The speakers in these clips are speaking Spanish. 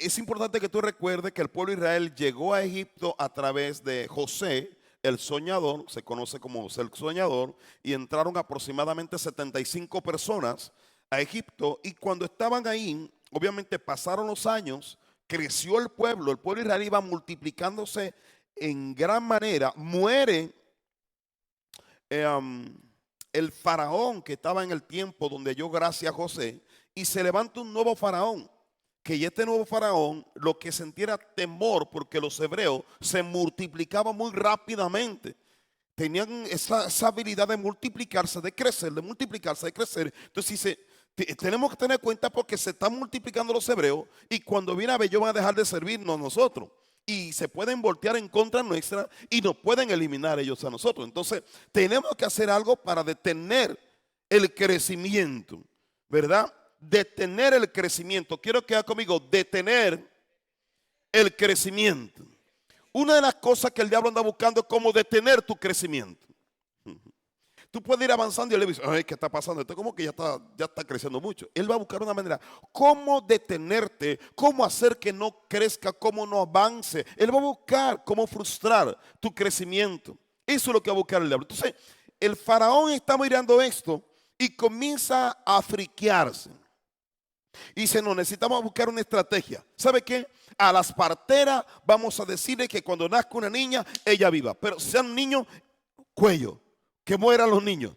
es importante que tú recuerdes que el pueblo de Israel llegó a Egipto a través de José, el soñador, se conoce como José el soñador, y entraron aproximadamente 75 personas a Egipto. Y cuando estaban ahí, obviamente pasaron los años, creció el pueblo de Israel iba multiplicándose en gran manera. Muere el faraón que estaba en el tiempo donde dio gracia a José, y se levanta un nuevo faraón, que ya este nuevo faraón lo que sentía temor porque los hebreos se multiplicaban muy rápidamente. Tenían esa habilidad de multiplicarse, de crecer, de multiplicarse, de crecer. Entonces dice, tenemos que tener cuenta porque se están multiplicando los hebreos y cuando viene a ver ellos van a dejar de servirnos a nosotros. Y se pueden voltear en contra nuestra y nos pueden eliminar ellos a nosotros. Entonces tenemos que hacer algo para detener el crecimiento, ¿verdad? Detener el crecimiento. Quiero que haga conmigo, detener el crecimiento. Una de las cosas que el diablo anda buscando es cómo detener tu crecimiento. Tú puedes ir avanzando y le dices, ay, ¿qué está pasando? Esto como que ya está creciendo mucho. Él va a buscar una manera, cómo detenerte, cómo hacer que no crezca, cómo no avance. Él va a buscar cómo frustrar tu crecimiento. Eso es lo que va a buscar el diablo. Entonces, el faraón está mirando esto y comienza a friquearse. Y dice, no, necesitamos buscar una estrategia. ¿Sabe qué? A las parteras vamos a decirle que cuando nazca una niña, ella viva. Pero si sean niños, cuello, que mueran los niños.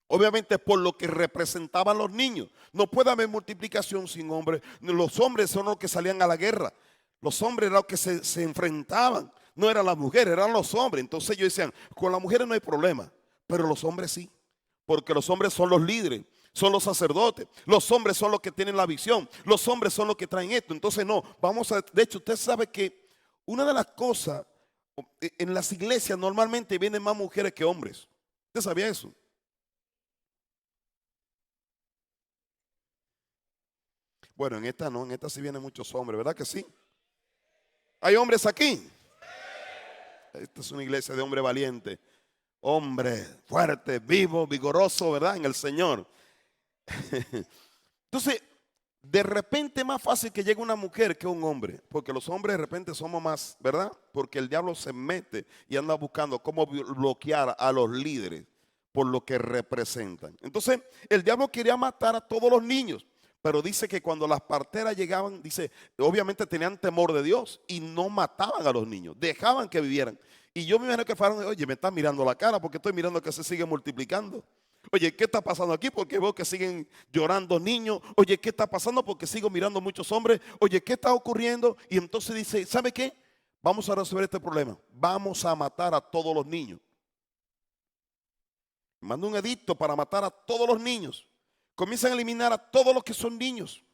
Obviamente por lo que representaban los niños. No puede haber multiplicación sin hombres. Los hombres son los que salían a la guerra. Los hombres eran los que se enfrentaban. No eran las mujeres, eran los hombres. Entonces ellos decían, con las mujeres no hay problema, pero los hombres sí. Porque los hombres son los líderes, son los sacerdotes. Los hombres son los que tienen la visión. Los hombres son los que traen esto. Entonces no, de hecho usted sabe que una de las cosas, en las iglesias normalmente vienen más mujeres que hombres. ¿Usted sabía eso? Bueno, en esta no, en esta sí vienen muchos hombres, ¿verdad que sí? ¿Hay hombres aquí? Esta es una iglesia de hombre valiente, hombre fuerte, vivo, vigoroso, ¿verdad? En el Señor. Entonces, de repente es más fácil que llegue una mujer que un hombre, porque los hombres de repente somos más, ¿verdad? Porque el diablo se mete y anda buscando cómo bloquear a los líderes por lo que representan. Entonces, el diablo quería matar a todos los niños, pero dice que cuando las parteras llegaban, dice, obviamente tenían temor de Dios y no mataban a los niños, dejaban que vivieran. Y yo me imagino que fueron, oye, me están mirando la cara porque estoy mirando que se sigue multiplicando. Oye, ¿qué está pasando aquí? Porque veo que siguen llorando niños. Oye, ¿qué está pasando? Porque sigo mirando muchos hombres. Oye, ¿qué está ocurriendo? Y entonces dice, ¿sabe qué? Vamos a resolver este problema. Vamos a matar a todos los niños. Manda un edicto para matar a todos los niños. Comienzan a eliminar a todos los que son niños.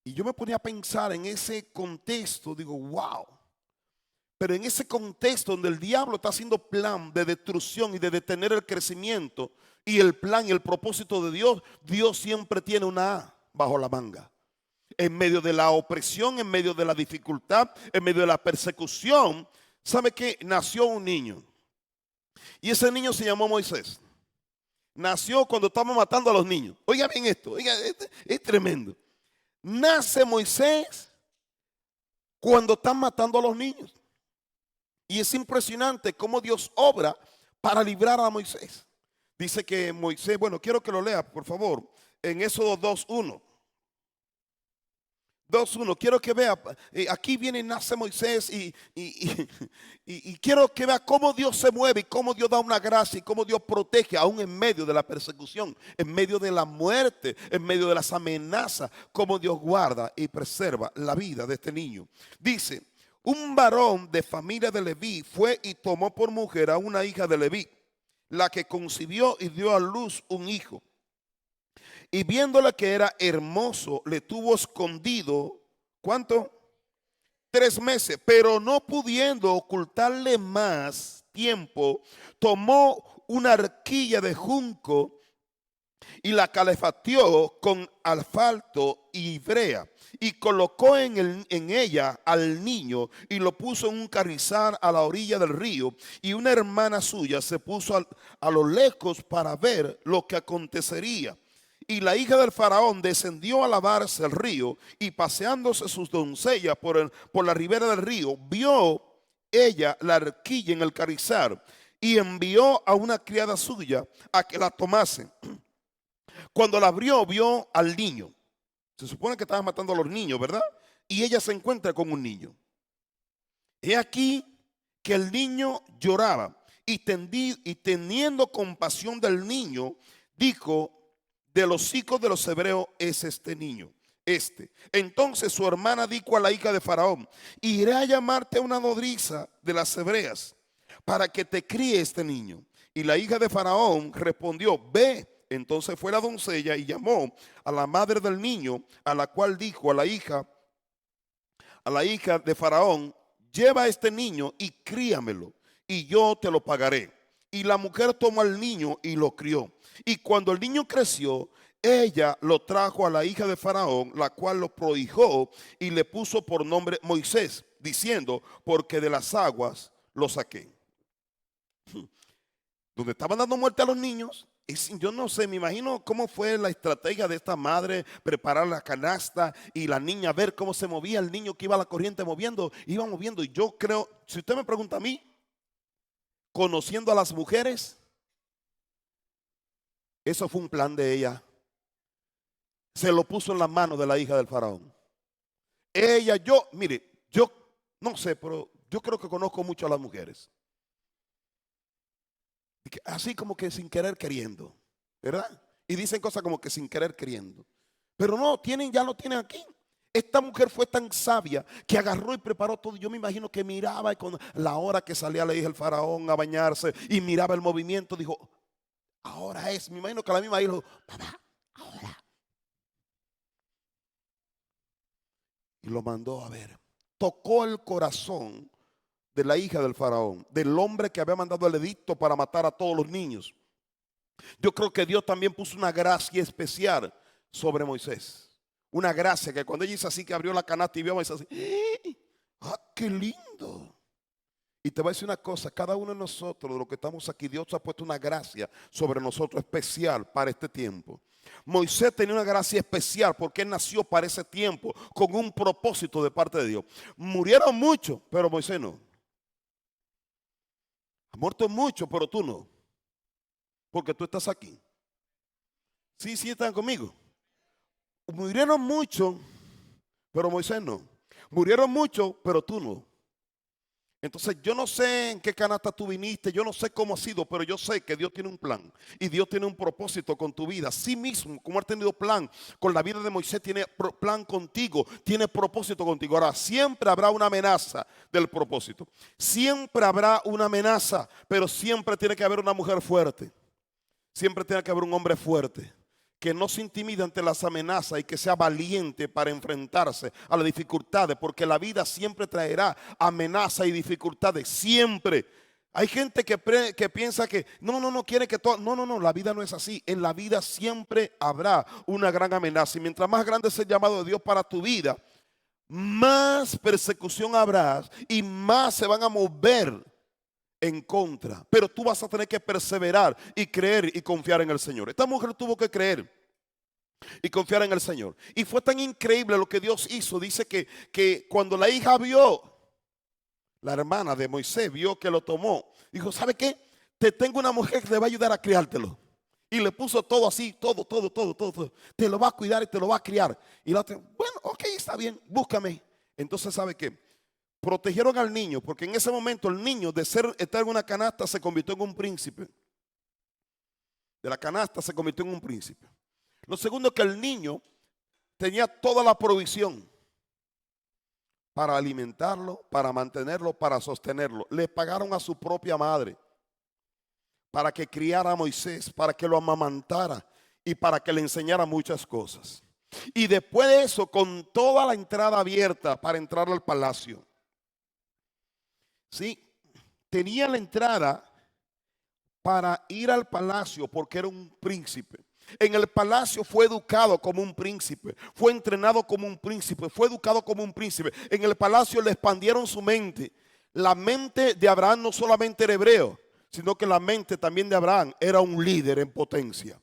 Y yo me ponía a pensar en ese contexto. Digo, wow. Pero en ese contexto donde el diablo está haciendo plan de destrucción y de detener el crecimiento y el plan y el propósito de Dios, Dios siempre tiene una A bajo la manga. En medio de la opresión, en medio de la dificultad, en medio de la persecución, ¿sabe qué? Nació un niño. Y ese niño se llamó Moisés. Nació cuando estamos matando a los niños. Oiga bien esto, oiga, es tremendo. Nace Moisés cuando están matando a los niños. Y es impresionante cómo Dios obra para librar a Moisés. Dice que Moisés, bueno, quiero que lo lea, por favor, en Éxodo 2:1. 2:1, quiero que vea, aquí viene, nace Moisés y quiero que vea cómo Dios se mueve y cómo Dios da una gracia y cómo Dios protege aún en medio de la persecución, en medio de la muerte, en medio de las amenazas, cómo Dios guarda y preserva la vida de este niño. Dice, un varón de familia de Leví fue y tomó por mujer a una hija de Leví, la que concibió y dio a luz un hijo. Y viéndola que era hermoso, le tuvo escondido, ¿cuánto? 3 meses, pero no pudiendo ocultarle más tiempo, tomó una arquilla de junco y la calefacteó con asfalto y brea y colocó en ella al niño y lo puso en un carrizal a la orilla del río, y una hermana suya se puso a lo lejos para ver lo que acontecería. Y la hija del faraón descendió a lavarse al río, y paseándose sus doncellas por la ribera del río, vio ella la arquilla en el carrizal, y envió a una criada suya a que la tomase. Cuando la abrió, vio al niño. Se supone que estaba matando a los niños, ¿verdad? Y ella se encuentra con un niño. He aquí que el niño lloraba, y teniendo compasión del niño, dijo: de los hijos de los hebreos es este niño. Entonces su hermana dijo a la hija de Faraón: iré a llamarte a una nodriza de las hebreas para que te críe este niño. Y la hija de Faraón respondió: ve. Entonces fue la doncella y llamó a la madre del niño, a la cual dijo a la hija de Faraón: lleva a este niño y críamelo, y yo te lo pagaré. Y la mujer tomó al niño y lo crió. Y cuando el niño creció, ella lo trajo a la hija de Faraón, la cual lo prohijó y le puso por nombre Moisés, diciendo: porque de las aguas lo saqué. Donde estaban dando muerte a los niños, yo no sé, me imagino cómo fue la estrategia de esta madre: preparar la canasta y la niña ver cómo se movía el niño, que iba a la corriente moviendo, iba moviendo. Y yo creo, si usted me pregunta a mí, conociendo a las mujeres, eso fue un plan de ella. Se lo puso en las manos de la hija del faraón. Mire, yo no sé, pero yo creo que conozco mucho a las mujeres. Así como que sin querer queriendo, ¿verdad? Y dicen cosas como que sin querer queriendo. Pero no, ya lo tienen aquí. Esta mujer fue tan sabia que agarró y preparó todo. Yo me imagino que miraba, y con la hora que salía la hija del faraón a bañarse y miraba el movimiento, dijo: ahora es. Me imagino que la misma hija dijo: papá, ahora. Y lo mandó a ver. Tocó el corazón de la hija del faraón, del hombre que había mandado el edicto para matar a todos los niños. Yo creo que Dios también puso una gracia especial sobre Moisés. Una gracia que cuando ella hizo así, que abrió la canasta y vio a Moisés así: ¡ah, qué lindo! Y te voy a decir una cosa: cada uno de nosotros, de los que estamos aquí, Dios ha puesto una gracia sobre nosotros especial para este tiempo. Moisés tenía una gracia especial porque él nació para ese tiempo con un propósito de parte de Dios. Murieron muchos, pero Moisés no. Ha muerto mucho, pero tú no, porque tú estás aquí. Sí, están conmigo. Murieron mucho, pero Moisés no. Murieron mucho, pero tú no. Entonces yo no sé en qué canasta tú viniste, yo no sé cómo ha sido, pero yo sé que Dios tiene un plan y Dios tiene un propósito con tu vida. Así mismo como ha tenido plan con la vida de Moisés, tiene plan contigo, tiene propósito contigo. Ahora, siempre habrá una amenaza del propósito. Siempre habrá una amenaza, pero siempre tiene que haber una mujer fuerte. Siempre tiene que haber un hombre fuerte que no se intimide ante las amenazas y que sea valiente para enfrentarse a las dificultades, porque la vida siempre traerá amenazas y dificultades, siempre. Hay gente que piensa que no quiere que todo. No, la vida no es así. En la vida siempre habrá una gran amenaza, y mientras más grande es el llamado de Dios para tu vida, más persecución habrá y más se van a mover en contra, pero tú vas a tener que perseverar y creer y confiar en el Señor. Esta mujer tuvo que creer y confiar en el Señor, y fue tan increíble lo que Dios hizo. Dice que cuando la hija vio, la hermana de Moisés vio que lo tomó, dijo: ¿sabe qué? Te tengo una mujer que te va a ayudar a criártelo. Y le puso todo así, todo. Te lo va a cuidar y te lo va a criar. Y la otra: bueno, ok, está bien, búscame. Entonces, ¿sabe qué? Protegieron al niño, porque en ese momento el niño, de estar en una canasta, se convirtió en un príncipe. De la canasta se convirtió en un príncipe. Lo segundo es que el niño tenía toda la provisión para alimentarlo, para mantenerlo, para sostenerlo. Le pagaron a su propia madre para que criara a Moisés, para que lo amamantara y para que le enseñara muchas cosas. Y después de eso, con toda la entrada abierta para entrar al palacio. Sí, tenía la entrada para ir al palacio porque era un príncipe. En el palacio fue educado como un príncipe, fue entrenado como un príncipe, fue educado como un príncipe. En el palacio le expandieron su mente. La mente de Abraham no solamente era hebreo, sino que la mente también de Abraham era un líder en potencia.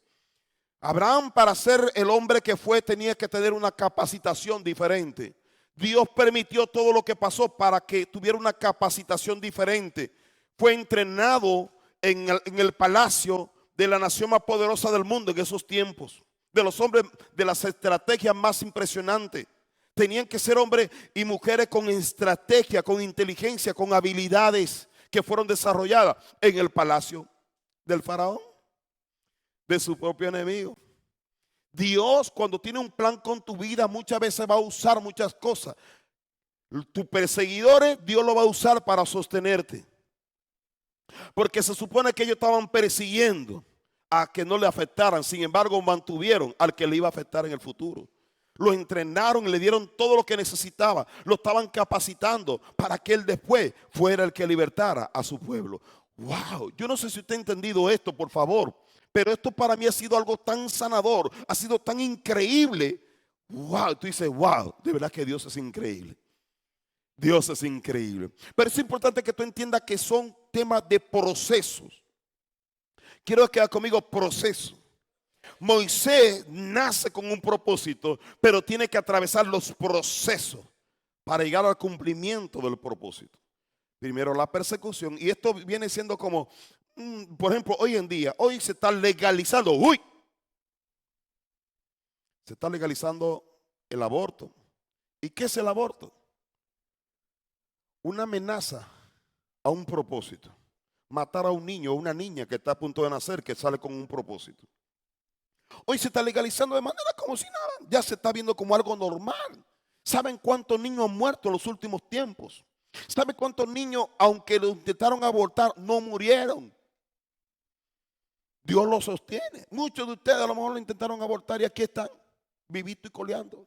Abraham, para ser el hombre que fue, tenía que tener una capacitación diferente. Dios permitió todo lo que pasó para que tuviera una capacitación diferente. Fue entrenado en el palacio de la nación más poderosa del mundo en esos tiempos, de los hombres de las estrategias más impresionantes. Tenían que ser hombres y mujeres con estrategia, con inteligencia, con habilidades que fueron desarrolladas en el palacio del faraón, de su propio enemigo. Dios, cuando tiene un plan con tu vida, muchas veces va a usar muchas cosas. Tus perseguidores, Dios lo va a usar para sostenerte. Porque se supone que ellos estaban persiguiendo a que no le afectaran. Sin embargo, mantuvieron al que le iba a afectar en el futuro. Lo entrenaron y le dieron todo lo que necesitaba. Lo estaban capacitando para que él después fuera el que libertara a su pueblo. Wow, yo no sé si usted ha entendido esto, por favor. Pero esto para mí ha sido algo tan sanador, ha sido tan increíble. Wow, tú dices, wow, de verdad que Dios es increíble. Dios es increíble. Pero es importante que tú entiendas que son temas de procesos. Quiero que haga conmigo proceso. Moisés nace con un propósito, pero tiene que atravesar los procesos para llegar al cumplimiento del propósito. Primero la persecución, y esto viene siendo como, por ejemplo, hoy en día, hoy se está legalizando, se está legalizando el aborto. ¿Y qué es el aborto? Una amenaza a un propósito. Matar a un niño o una niña que está a punto de nacer, que sale con un propósito. Hoy se está legalizando de manera como si nada. Ya se está viendo como algo normal. ¿Saben cuántos niños han muerto en los últimos tiempos? ¿Saben cuántos niños, aunque lo intentaron abortar, no murieron? Dios lo sostiene. Muchos de ustedes a lo mejor lo intentaron abortar y aquí están, vivito y coleando.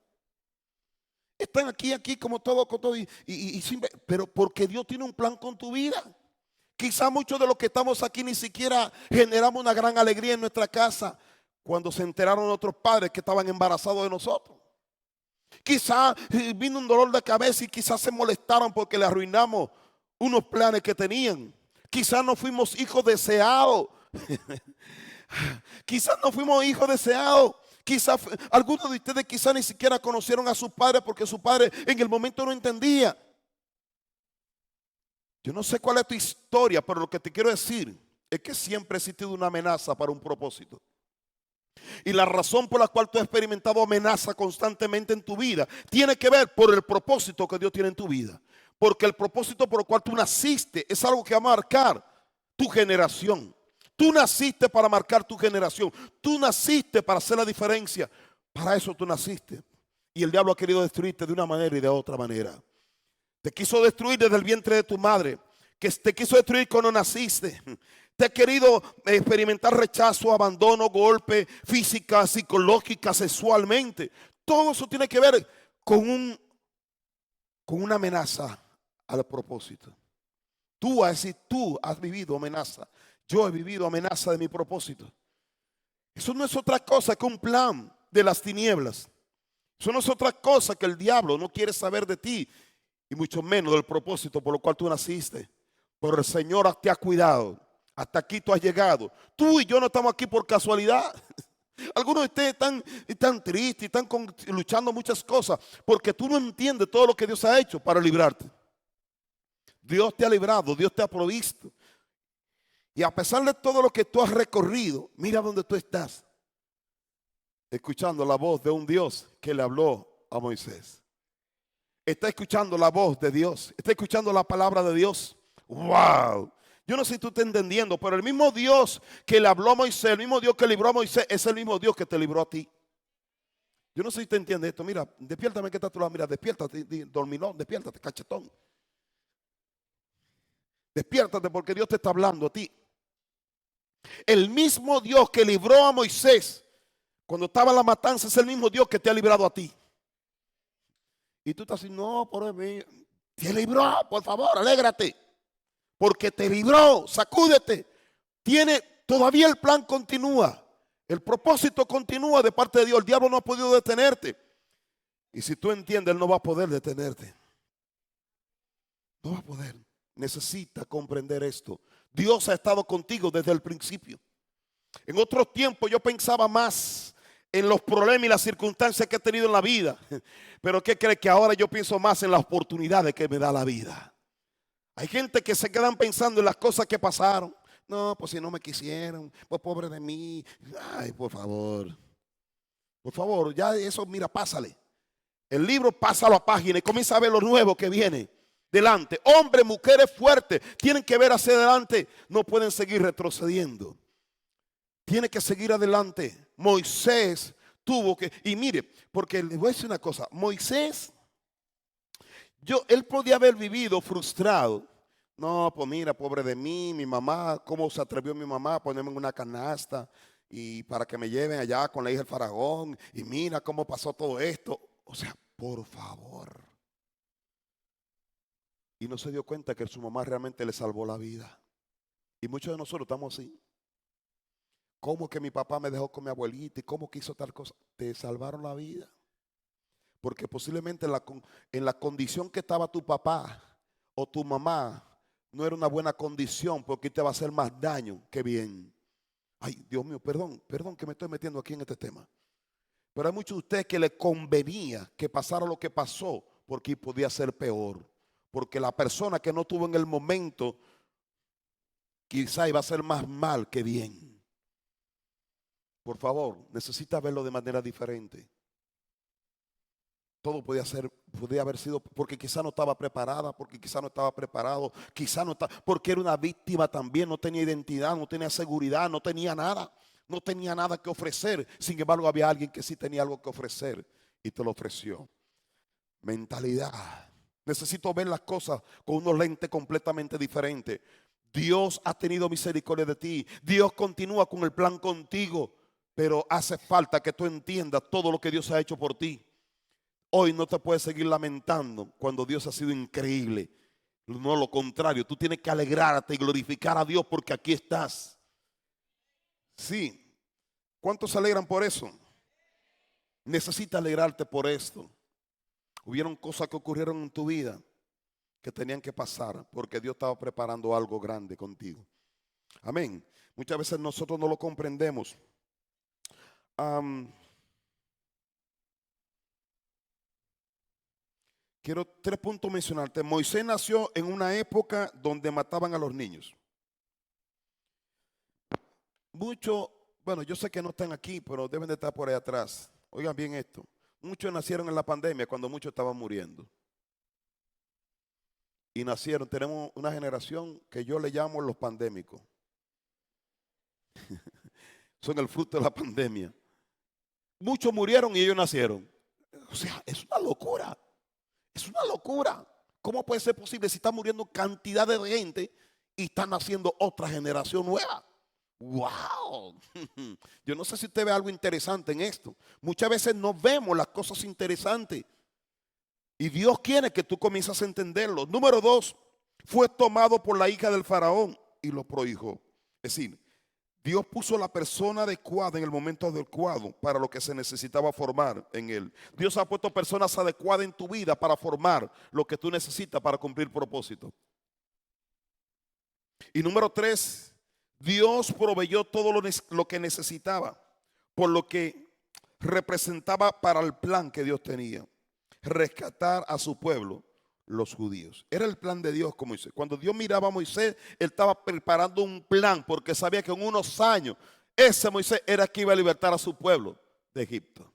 Están aquí como todo, pero porque Dios tiene un plan con tu vida. Quizá muchos de los que estamos aquí ni siquiera generamos una gran alegría en nuestra casa cuando se enteraron otros padres que estaban embarazados de nosotros. Quizá vino un dolor de cabeza y quizás se molestaron porque le arruinamos unos planes que tenían. Quizás no fuimos hijos deseados. Quizás no fuimos hijos deseados. Quizás algunos de ustedes quizás ni siquiera conocieron a sus padres porque su padre en el momento no entendía. Yo no sé cuál es tu historia, pero lo que te quiero decir es que siempre ha existido una amenaza para un propósito. Y la razón por la cual tú has experimentado amenaza constantemente en tu vida tiene que ver por el propósito que Dios tiene en tu vida. Porque el propósito por el cual tú naciste es algo que va a marcar tu generación. Tú naciste para marcar tu generación. Tú naciste para hacer la diferencia. Para eso tú naciste. Y el diablo ha querido destruirte de una manera y de otra manera. Te quiso destruir desde el vientre de tu madre. Que te quiso destruir cuando naciste. Te ha querido experimentar rechazo, abandono, golpe, física, psicológica, sexualmente. Todo eso tiene que ver con una amenaza al propósito. Tú has vivido amenaza. Yo he vivido amenaza de mi propósito. Eso no es otra cosa que un plan de las tinieblas. Eso no es otra cosa que el diablo no quiere saber de ti. Y mucho menos del propósito por lo cual tú naciste. Pero el Señor te ha cuidado. Hasta aquí tú has llegado. Tú y yo no estamos aquí por casualidad. Algunos de ustedes están tristes, están luchando muchas cosas porque tú no entiendes todo lo que Dios ha hecho para librarte. Dios te ha librado, Dios te ha provisto. Y a pesar de todo lo que tú has recorrido, mira dónde tú estás. Escuchando la voz de un Dios que le habló a Moisés. Está escuchando la voz de Dios. Está escuchando la palabra de Dios. ¡Wow! Yo no sé si tú estás entendiendo, pero el mismo Dios que le habló a Moisés, el mismo Dios que libró a Moisés, es el mismo Dios que te libró a ti. Yo no sé si te entiendes esto. Mira, despiértame que está a tu lado. Mira, despiértate, dormilón, despiértate, cachetón. Despiértate porque Dios te está hablando a ti. El mismo Dios que libró a Moisés cuando estaba la matanza es el mismo Dios que te ha librado a ti. Y tú estás así, no, por mí, te libró, por favor, alégrate. Porque te libró, sacúdete. Todavía el plan continúa. El propósito continúa de parte de Dios. El diablo no ha podido detenerte. Y si tú entiendes, él no va a poder detenerte. No va a poder. Necesita comprender esto. Dios ha estado contigo desde el principio. En otros tiempos yo pensaba más en los problemas y las circunstancias que he tenido en la vida. Pero ¿qué cree? Que ahora yo pienso más en las oportunidades que me da la vida. Hay gente que se quedan pensando en las cosas que pasaron. No, pues si no me quisieron, pues pobre de mí. Ay, por favor, ya eso, mira, pásale. El libro pasa a la página y comienza a ver lo nuevo que viene delante. Hombres, mujeres fuertes, tienen que ver hacia adelante, no pueden seguir retrocediendo. Tiene que seguir adelante. Moisés tuvo que, y mire, porque le voy a decir una cosa, Moisés, él podía haber vivido frustrado. No, pues mira, pobre de mí, mi mamá, ¿cómo se atrevió mi mamá a ponerme en una canasta y para que me lleven allá con la hija del faraón? Y mira cómo pasó todo esto. O sea, por favor. Y no se dio cuenta que su mamá realmente le salvó la vida. Y muchos de nosotros estamos así. ¿Cómo que mi papá me dejó con mi abuelita? ¿Y cómo que hizo tal cosa? Te salvaron la vida. Porque posiblemente en la condición que estaba tu papá o tu mamá no era una buena condición, porque te va a hacer más daño que bien. Ay, Dios mío, perdón que me estoy metiendo aquí en este tema. Pero hay muchos de ustedes que les convenía que pasara lo que pasó, porque podía ser peor. Porque la persona que no tuvo en el momento quizá iba a ser más mal que bien. Por favor, necesita verlo de manera diferente. Todo podía haber sido porque quizá no estaba preparada, porque quizá no estaba preparado, quizá no estaba, porque era una víctima también, no tenía identidad, no tenía seguridad, no tenía nada que ofrecer. Sin embargo, había alguien que sí tenía algo que ofrecer y te lo ofreció. Mentalidad. Necesito ver las cosas con unos lentes completamente diferentes. Dios ha tenido misericordia de ti. Dios continúa con el plan contigo, pero hace falta que tú entiendas todo lo que Dios ha hecho por ti. Hoy no te puedes seguir lamentando cuando Dios ha sido increíble. No, lo contrario, tú tienes que alegrarte y glorificar a Dios porque aquí estás. Sí. ¿Cuántos se alegran por eso? Necesitas alegrarte por esto. Hubieron cosas que ocurrieron en tu vida que tenían que pasar porque Dios estaba preparando algo grande contigo. Amén. Muchas veces nosotros no lo comprendemos. Quiero 3 puntos mencionarte. Moisés nació en una época donde mataban a los niños. Muchos, bueno, yo sé que no están aquí, pero deben de estar por ahí atrás. Oigan bien esto. Muchos nacieron en la pandemia cuando muchos estaban muriendo. Y tenemos una generación que yo le llamo los pandémicos. Son el fruto de la pandemia. Muchos murieron y ellos nacieron. O sea, es una locura. Es una locura. ¿Cómo puede ser posible si está muriendo cantidad de gente y está naciendo otra generación nueva? ¡Wow! Yo no sé si usted ve algo interesante en esto. Muchas veces no vemos las cosas interesantes. Y Dios quiere que tú comiences a entenderlo. Número 2, fue tomado por la hija del faraón y lo prohijó. Es decir, Dios puso la persona adecuada en el momento adecuado para lo que se necesitaba formar en él. Dios ha puesto personas adecuadas en tu vida para formar lo que tú necesitas para cumplir propósito. Y número 3, Dios proveyó todo lo que necesitaba, por lo que representaba para el plan que Dios tenía. Rescatar a su pueblo, los judíos. Era el plan de Dios con Moisés. Cuando Dios miraba a Moisés, él estaba preparando un plan porque sabía que en unos años ese Moisés era que iba a libertar a su pueblo de Egipto.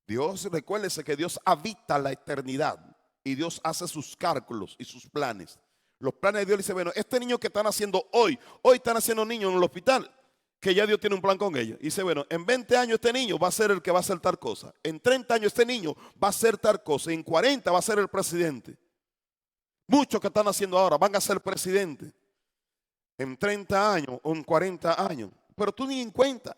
Dios, recuérdese que Dios habita la eternidad y Dios hace sus cálculos y sus planes. Los planes de Dios dice, bueno, este niño que están haciendo hoy están haciendo niños en el hospital, que ya Dios tiene un plan con ellos. Y dice, bueno, en 20 años este niño va a ser el que va a hacer tal cosa. En 30 años este niño va a hacer tal cosa. En 40 va a ser el presidente. Muchos que están haciendo ahora van a ser presidentes. En 30 años o en 40 años. Pero tú ni en cuenta.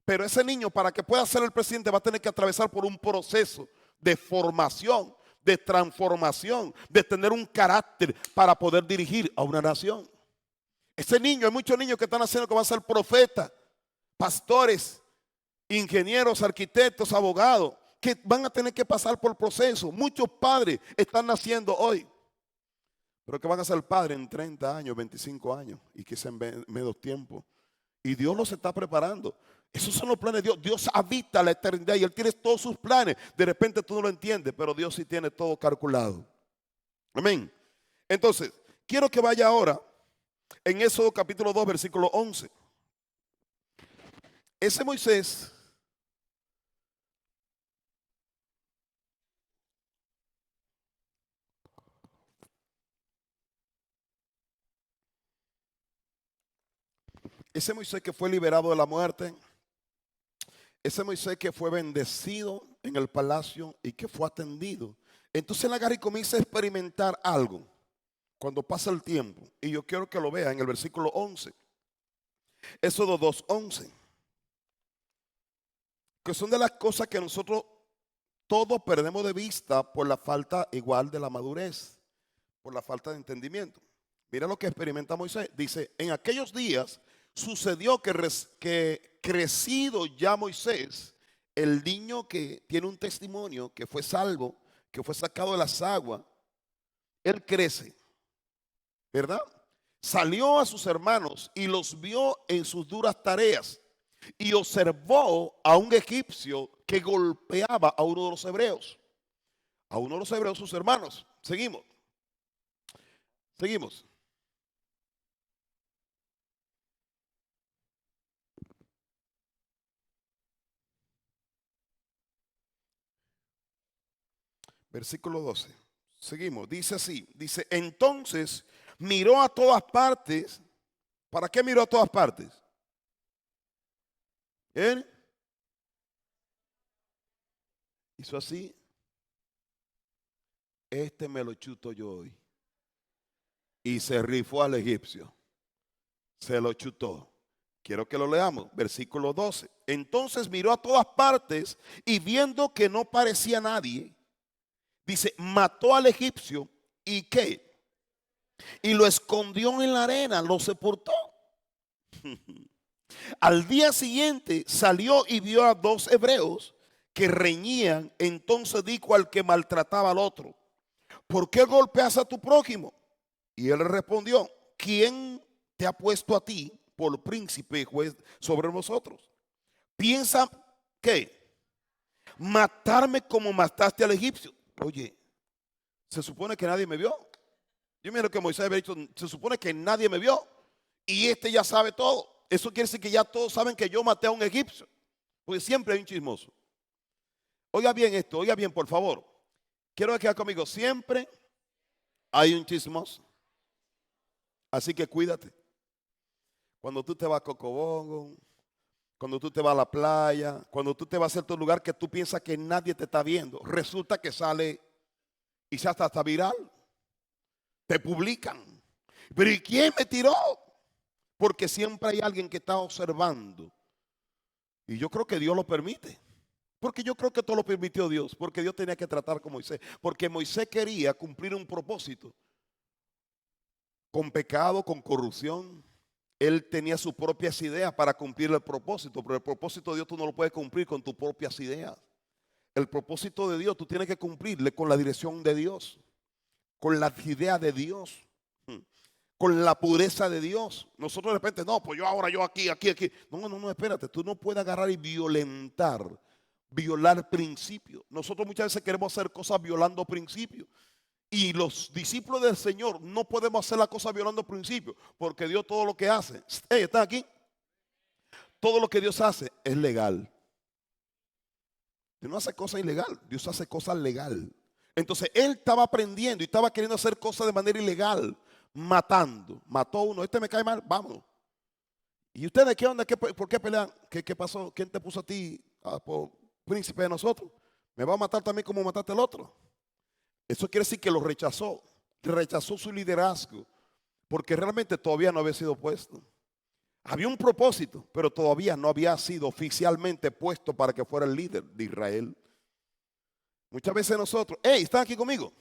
Pero ese niño, para que pueda ser el presidente, va a tener que atravesar por un proceso de formación, de transformación, de tener un carácter para poder dirigir a una nación. Ese niño, hay muchos niños que están haciendo que van a ser profetas, pastores, ingenieros, arquitectos, abogados, que van a tener que pasar por el proceso. Muchos padres están naciendo hoy, pero que van a ser padres en 30 años, 25 años, y quizá en menos tiempo. Y Dios los está preparando. Esos son los planes de Dios. Dios habita la eternidad y Él tiene todos sus planes. De repente tú no lo entiendes, pero Dios sí tiene todo calculado. Amén. Entonces, quiero que vaya ahora en Éxodo capítulo 2, versículo 11. Ese Moisés que fue liberado de la muerte, ese Moisés que fue bendecido en el palacio y que fue atendido. Entonces él agarra y comienza a experimentar algo cuando pasa el tiempo. Y yo quiero que lo vea en el versículo 11. Éxodo 2:11. Que son de las cosas que nosotros todos perdemos de vista por la falta igual de la madurez, por la falta de entendimiento. Mira lo que experimenta Moisés. Dice, en aquellos días sucedió que crecido ya Moisés, el niño que tiene un testimonio, que fue salvo, que fue sacado de las aguas, él crece, ¿verdad? Salió a sus hermanos y los vio en sus duras tareas y observó a un egipcio que golpeaba a uno de los hebreos. A uno de los hebreos, sus hermanos. Seguimos. Versículo 12. Seguimos. Dice así. Dice, entonces miró a todas partes. ¿Para qué miró a todas partes? Él hizo así. Este me lo chuto yo hoy. Y se rifó al egipcio. Se lo chutó. Quiero que lo leamos. Versículo 12. Entonces miró a todas partes y viendo que no parecía nadie, dice, mató al egipcio y ¿qué? Y lo escondió en la arena, lo sepultó. Al día siguiente salió y vio a dos hebreos que reñían. Entonces dijo al que maltrataba al otro, ¿por qué golpeas a tu prójimo? Y él respondió, ¿quién te ha puesto a ti por príncipe y juez sobre nosotros? Piensa que matarme como mataste al egipcio. Oye, se supone que nadie me vio. Yo miro que Moisés había dicho, se supone que nadie me vio y este ya sabe todo. Eso quiere decir que ya todos saben que yo maté a un egipcio, porque siempre hay un chismoso. Oiga bien esto, oiga bien por favor. Quiero que quede conmigo, siempre hay un chismoso. Así que cuídate. Cuando tú te vas a Cocobongo, cuando tú te vas a la playa, cuando tú te vas a cierto lugar que tú piensas que nadie te está viendo, resulta que sale y se hasta viral. Te publican. Pero ¿y quién me tiró? Porque siempre hay alguien que está observando. Y yo creo que Dios lo permite. Porque yo creo que todo lo permitió Dios. Porque Dios tenía que tratar con Moisés. Porque Moisés quería cumplir un propósito. Con pecado, con corrupción. Él tenía sus propias ideas para cumplir el propósito. Pero el propósito de Dios tú no lo puedes cumplir con tus propias ideas. El propósito de Dios tú tienes que cumplirle con la dirección de Dios. Con las ideas de Dios. Con la pureza de Dios. Nosotros de repente, no, pues yo aquí. No, espérate. Tú no puedes agarrar y violar principios. Nosotros muchas veces queremos hacer cosas violando principios. Y los discípulos del Señor no podemos hacer la cosa violando principios. Porque Dios todo lo que hace, ¿está aquí? Todo lo que Dios hace es legal. Dios no hace cosas ilegal, Dios hace cosas legal. Entonces él estaba aprendiendo y estaba queriendo hacer cosas de manera ilegal. Matando, mató a uno, este me cae mal, vámonos. ¿Y ustedes qué onda? ¿Por qué pelean? ¿Qué pasó? ¿Quién te puso a ti por príncipe de nosotros? ¿Me va a matar también como mataste al otro? Eso quiere decir que lo rechazó su liderazgo, porque realmente todavía no había sido puesto. Había un propósito, pero todavía no había sido oficialmente puesto para que fuera el líder de Israel. Muchas veces nosotros, ¿están aquí conmigo?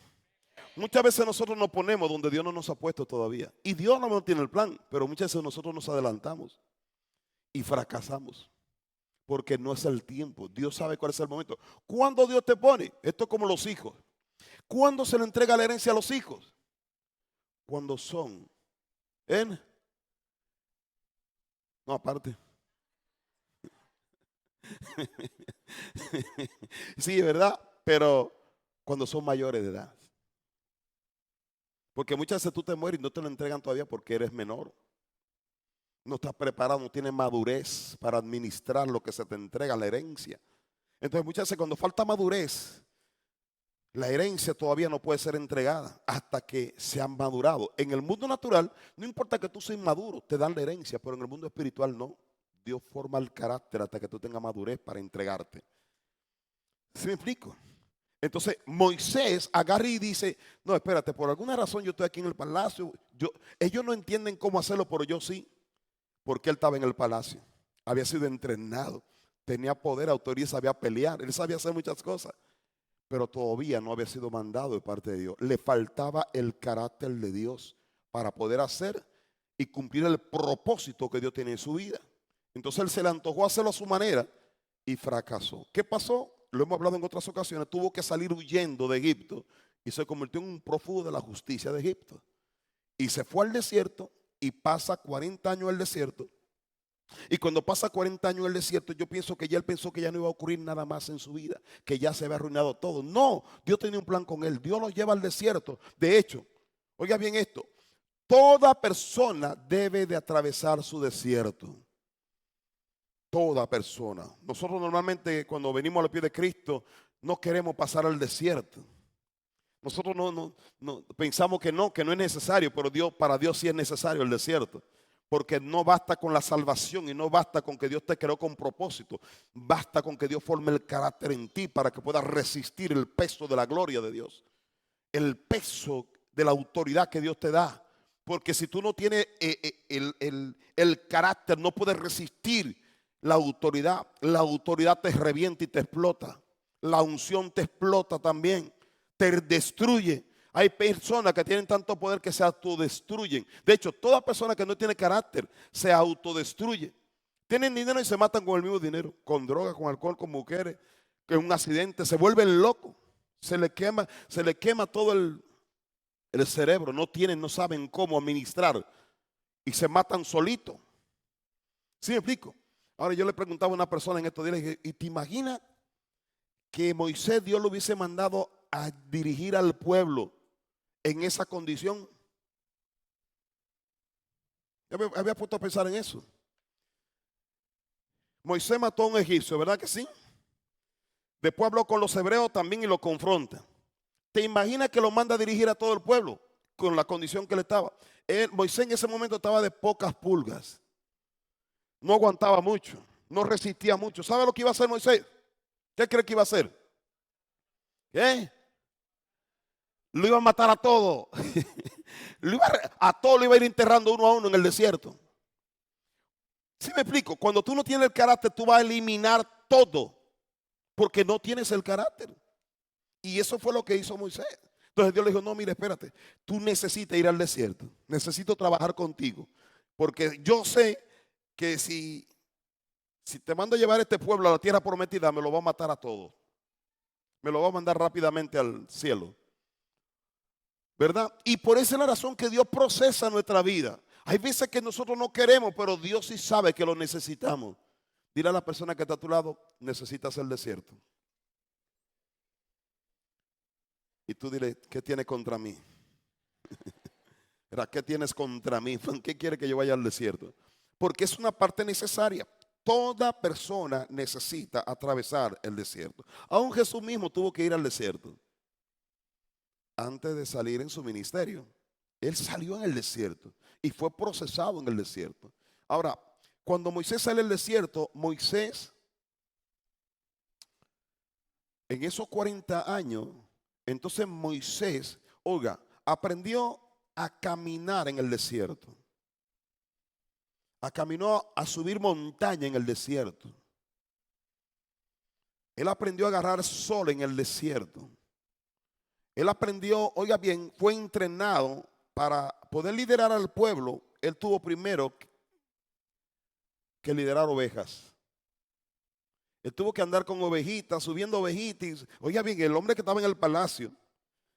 Muchas veces nosotros nos ponemos donde Dios no nos ha puesto todavía. Y Dios no tiene el plan, pero muchas veces nosotros nos adelantamos y fracasamos. Porque no es el tiempo. Dios sabe cuál es el momento. ¿Cuándo Dios te pone? Esto es como los hijos. ¿Cuándo se le entrega la herencia a los hijos? Cuando son No, aparte. Sí, ¿verdad? Pero cuando son mayores de edad. Porque muchas veces tú te mueres y no te lo entregan todavía porque eres menor. No estás preparado, no tienes madurez para administrar lo que se te entrega, la herencia. Entonces muchas veces cuando falta madurez, la herencia todavía no puede ser entregada hasta que se han madurado. En el mundo natural, no importa que tú seas inmaduro, te dan la herencia, pero en el mundo espiritual no. Dios forma el carácter hasta que tú tengas madurez para entregarte. ¿Sí me explico? Entonces Moisés agarra y dice, no, espérate, por alguna razón yo estoy aquí en el palacio. Ellos no entienden cómo hacerlo, pero yo sí, porque él estaba en el palacio. Había sido entrenado, tenía poder, autoridad, sabía pelear, él sabía hacer muchas cosas, pero todavía no había sido mandado de parte de Dios. Le faltaba el carácter de Dios para poder hacer y cumplir el propósito que Dios tiene en su vida. Entonces él se le antojó hacerlo a su manera y fracasó. ¿Qué pasó? Lo hemos hablado en otras ocasiones. Tuvo que salir huyendo de Egipto y se convirtió en un prófugo de la justicia de Egipto. Y se fue al desierto y pasa 40 años en el desierto. Y cuando pasa 40 años en el desierto, yo pienso que ya él pensó que ya no iba a ocurrir nada más en su vida, que ya se había arruinado todo. No, Dios tenía un plan con él. Dios lo lleva al desierto. De hecho, oiga bien esto, toda persona debe de atravesar su desierto. Toda persona. Nosotros normalmente cuando venimos a los pies de Cristo no queremos pasar al desierto. Nosotros no pensamos que no es necesario, pero para Dios sí es necesario el desierto. Porque no basta con la salvación y no basta con que Dios te creó con propósito. Basta con que Dios forme el carácter en ti para que puedas resistir el peso de la gloria de Dios. El peso de la autoridad que Dios te da. Porque si tú no tienes el carácter, no puedes resistir la autoridad te revienta y te explota. La unción te explota también, te destruye. Hay personas que tienen tanto poder que se autodestruyen. De hecho, toda persona que no tiene carácter se autodestruye. Tienen dinero y se matan con el mismo dinero, con drogas, con alcohol, con mujeres, que un accidente, se vuelven locos. Se le quema todo el cerebro, no saben cómo administrar y se matan solitos. ¿Sí me explico? Ahora yo le preguntaba a una persona en estos días, le dije, ¿y te imaginas que Moisés Dios lo hubiese mandado a dirigir al pueblo en esa condición? Yo me había puesto a pensar en eso. Moisés mató a un egipcio, ¿verdad que sí? Después habló con los hebreos también y lo confronta. ¿Te imaginas que lo manda a dirigir a todo el pueblo con la condición que él estaba? Moisés en ese momento estaba de pocas pulgas. No aguantaba mucho, no resistía mucho. ¿Sabe lo que iba a hacer Moisés? ¿Qué cree que iba a hacer? ¿Qué? Lo iba a matar a todo. A todo lo iba a ir enterrando uno a uno en el desierto. ¿Sí me explico? Cuando tú no tienes el carácter, tú vas a eliminar todo. Porque no tienes el carácter. Y eso fue lo que hizo Moisés. Entonces Dios le dijo, no, mire, espérate. Tú necesitas ir al desierto. Necesito trabajar contigo. Porque yo sé que si te mando a llevar este pueblo a la tierra prometida, me lo va a matar a todos. Me lo va a mandar rápidamente al cielo. ¿Verdad? Y por esa es la razón que Dios procesa nuestra vida. Hay veces que nosotros no queremos, pero Dios sí sabe que lo necesitamos. Dile a la persona que está a tu lado, necesitas el desierto. Y tú dile, ¿qué tienes contra mí? ¿Qué tienes contra mí? ¿Qué quiere que yo vaya al desierto? Porque es una parte necesaria. Toda persona necesita atravesar el desierto. Aún Jesús mismo tuvo que ir al desierto antes de salir en su ministerio. Él salió en el desierto y fue procesado en el desierto. Ahora, cuando Moisés sale al desierto, Moisés, en esos 40 años, entonces Moisés, oiga, aprendió a caminar en el desierto. Caminó a subir montaña en el desierto. Él aprendió a agarrar sol en el desierto. Él aprendió, oiga bien, fue entrenado para poder liderar al pueblo. Él tuvo primero que liderar ovejas. Él tuvo que andar con ovejitas, subiendo ovejitas. Oiga bien, el hombre que estaba en el palacio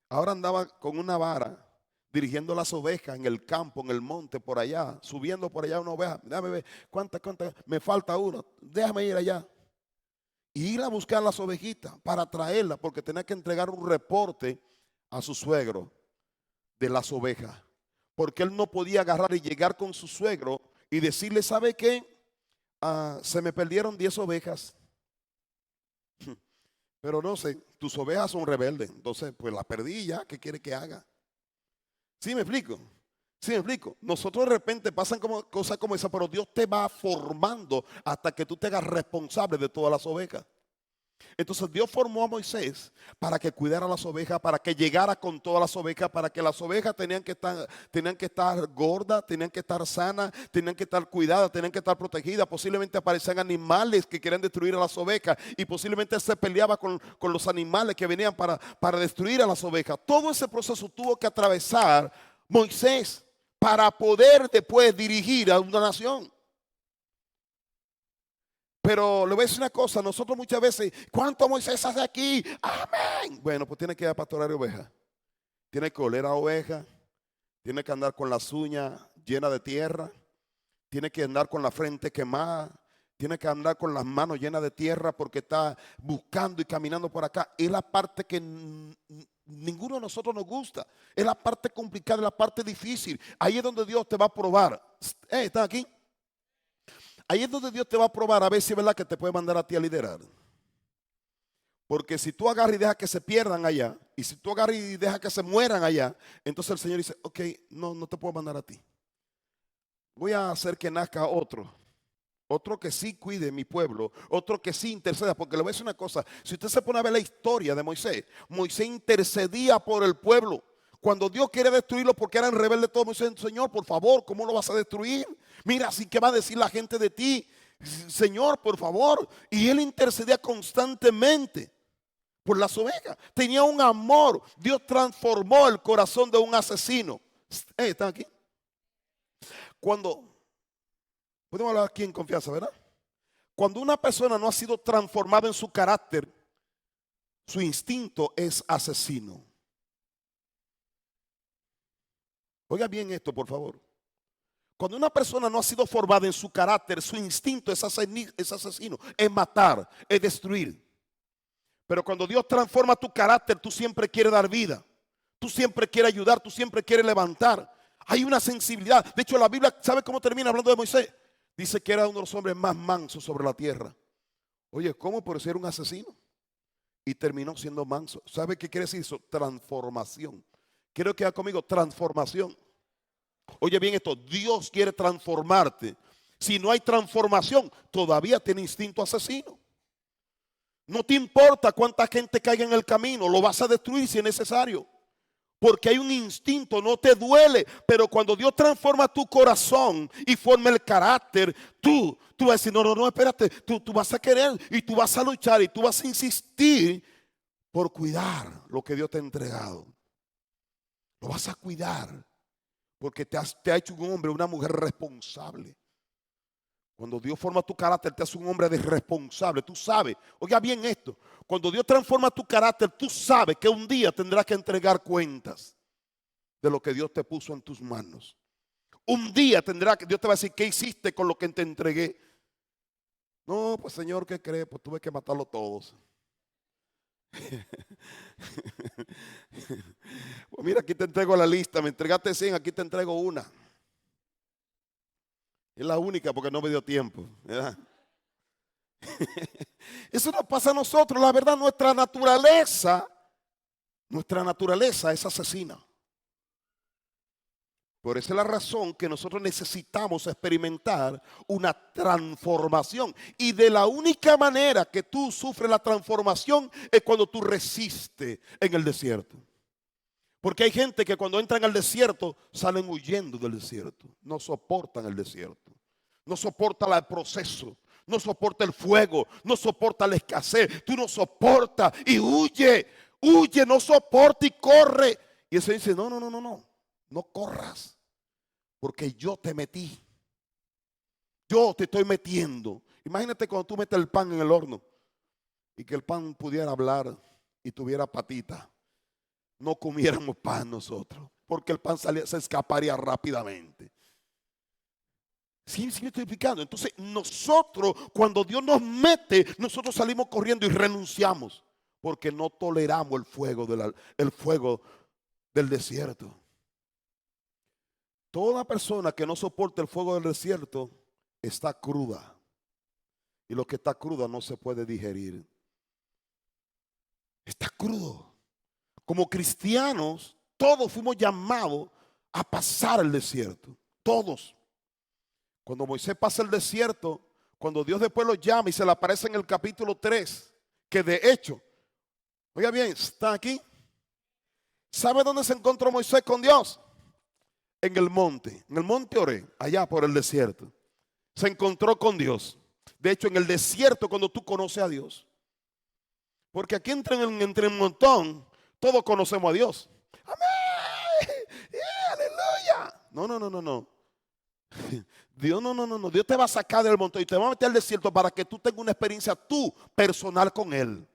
ahora andaba con una vara dirigiendo las ovejas en el campo, en el monte, por allá, subiendo por allá una oveja. Déjame ver, ¿cuántas? Me falta una, déjame ir allá. Y ir a buscar las ovejitas para traerlas, porque tenía que entregar un reporte a su suegro de las ovejas. Porque él no podía agarrar y llegar con su suegro y decirle, ¿sabe qué? Se me perdieron 10 ovejas. Pero no sé, tus ovejas son rebeldes. Entonces, pues las perdí ya, ¿qué quiere que haga? ¿Sí me explico? ¿Sí me explico? Nosotros de repente pasan como cosas como esa, pero Dios te va formando hasta que tú te hagas responsable de todas las ovejas. Entonces Dios formó a Moisés para que cuidara las ovejas, para que llegara con todas las ovejas, para que las ovejas tenían que estar gordas, tenían que estar sanas, tenían que estar cuidadas, tenían que estar protegidas. Posiblemente aparecían animales que querían destruir a las ovejas y posiblemente se peleaba con los animales que venían para destruir a las ovejas. Todo ese proceso tuvo que atravesar Moisés para poder después dirigir a una nación. Pero le voy a decir una cosa, nosotros muchas veces, ¿cuánto Moisés hace aquí? Amén. Bueno, pues tiene que ir a pastorear ovejas. Tiene que oler a ovejas. Tiene que andar con las uñas llenas de tierra. Tiene que andar con la frente quemada. Tiene que andar con las manos llenas de tierra porque está buscando y caminando por acá. Es la parte que ninguno de nosotros nos gusta. Es la parte complicada, es la parte difícil. Ahí es donde Dios te va a probar. ¿Están aquí? Ahí es donde Dios te va a probar a ver si es verdad que te puede mandar a ti a liderar. Porque si tú agarras y dejas que se pierdan allá, y si tú agarras y dejas que se mueran allá, entonces el Señor dice, ok, no te puedo mandar a ti. Voy a hacer que nazca otro que sí cuide mi pueblo, otro que sí interceda. Porque le voy a decir una cosa, si usted se pone a ver la historia de Moisés, Moisés intercedía por el pueblo. Cuando Dios quiere destruirlo porque eran rebeldes todos, Moisés, Señor, por favor, ¿cómo lo vas a destruir? Mira, así que va a decir la gente de ti, Señor, por favor. Y él intercedía constantemente por las ovejas. Tenía un amor. Dios transformó el corazón de un asesino. ¿Están aquí? Podemos hablar aquí en confianza, ¿verdad? Cuando una persona no ha sido transformada en su carácter, su instinto es asesino. Oiga bien esto, por favor. Cuando una persona no ha sido formada en su carácter, su instinto es asesino, es matar, es destruir. Pero cuando Dios transforma tu carácter, tú siempre quieres dar vida. Tú siempre quieres ayudar, tú siempre quieres levantar. Hay una sensibilidad. De hecho, la Biblia, ¿sabe cómo termina hablando de Moisés? Dice que era uno de los hombres más mansos sobre la tierra. Oye, ¿cómo por ser un asesino? Y terminó siendo manso. ¿Sabe qué quiere decir eso? Transformación. Quiero que haga conmigo, transformación. Oye bien esto, Dios quiere transformarte. Si no hay transformación, todavía tiene instinto asesino. No te importa cuánta gente caiga en el camino, lo vas a destruir si es necesario. Porque hay un instinto, no te duele. Pero cuando Dios transforma tu corazón y forma el carácter, tú vas a decir, no, espérate. Tú vas a querer y tú vas a luchar y tú vas a insistir por cuidar lo que Dios te ha entregado. Lo vas a cuidar porque te ha hecho un hombre, una mujer responsable. Cuando Dios forma tu carácter, te hace un hombre responsable. Tú sabes, oiga bien esto, cuando Dios transforma tu carácter, tú sabes que un día tendrás que entregar cuentas de lo que Dios te puso en tus manos. Un día Dios te va a decir, ¿qué hiciste con lo que te entregué? No, pues Señor, ¿qué crees? Pues tuve que matarlos todos. Pues mira, aquí te entrego la lista, me entregaste 100, aquí te entrego una. Es la única porque no me dio tiempo, ¿verdad? Eso nos pasa a nosotros. La verdad, nuestra naturaleza es asesina. Por esa es la razón que nosotros necesitamos experimentar una transformación. Y de la única manera que tú sufres la transformación es cuando tú resistes en el desierto. Porque hay gente que cuando entran al desierto salen huyendo del desierto. No soportan el desierto. No soportan el proceso. No soporta el fuego. No soporta la escasez. Tú no soportas y huye. Huye, no soporta y corre. Y ese dice, no. No corras. Porque yo te metí. Yo te estoy metiendo. Imagínate cuando tú metes el pan en el horno. Y que el pan pudiera hablar y tuviera patita. No comiéramos pan nosotros. porque el pan se escaparía rápidamente. ¿Sí me estoy explicando? Entonces nosotros, cuando Dios nos mete, nosotros salimos corriendo y renunciamos, porque no toleramos el fuego del desierto. Toda persona que no soporta el fuego del desierto está cruda. Y lo que está cruda no se puede digerir. Está crudo. Como cristianos, todos fuimos llamados a pasar el desierto. Todos. Cuando Moisés pasa el desierto, cuando Dios después lo llama y se le aparece en el capítulo 3, que de hecho, oiga bien, está aquí. ¿Sabe dónde se encontró Moisés con Dios? En el monte Oré, allá por el desierto. Se encontró con Dios. De hecho, en el desierto, cuando tú conoces a Dios, porque aquí entre un montón, todos conocemos a Dios. Amén. Aleluya. No. Dios no. Dios te va a sacar del montón y te va a meter al desierto para que tú tengas una experiencia tú personal con Él.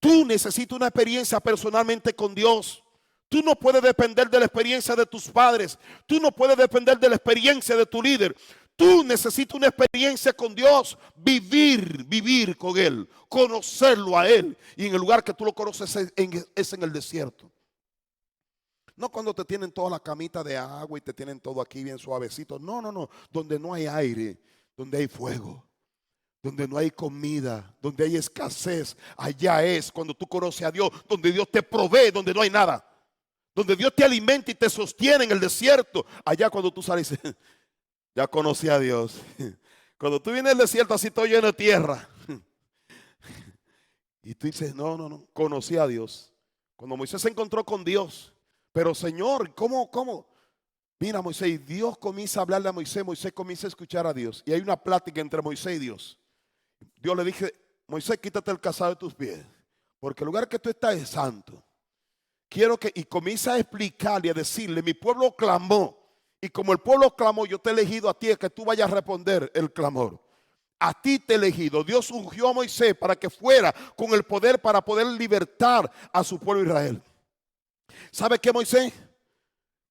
Tú necesitas una experiencia personalmente con Dios. Tú no puedes depender de la experiencia de tus padres. Tú no puedes depender de la experiencia de tu líder. Tú necesitas una experiencia con Dios. Vivir con Él. Conocerlo a Él. Y en el lugar que tú lo conoces es en el desierto. No cuando te tienen toda la camita de agua y te tienen todo aquí bien suavecito. No. Donde no hay aire, donde hay fuego. Donde no hay comida, donde hay escasez. Allá es cuando tú conoces a Dios. Donde Dios te provee, donde no hay nada. Donde Dios te alimenta y te sostiene en el desierto. Allá cuando tú sales, ya conocí a Dios. Cuando tú vienes al desierto así todo lleno de tierra. Y tú dices, no, conocí a Dios. Cuando Moisés se encontró con Dios. Pero Señor, ¿cómo? Mira Moisés, Dios comienza a hablarle a Moisés. Moisés comienza a escuchar a Dios. Y hay una plática entre Moisés y Dios. Dios le dije, Moisés, quítate el calzado de tus pies. Porque el lugar que tú estás es santo. Y comienza a explicarle, a decirle, mi pueblo clamó. Y como el pueblo clamó, yo te he elegido a ti, es que tú vayas a responder el clamor. A ti te he elegido. Dios ungió a Moisés para que fuera con el poder para poder libertar a su pueblo Israel. ¿Sabe qué, Moisés?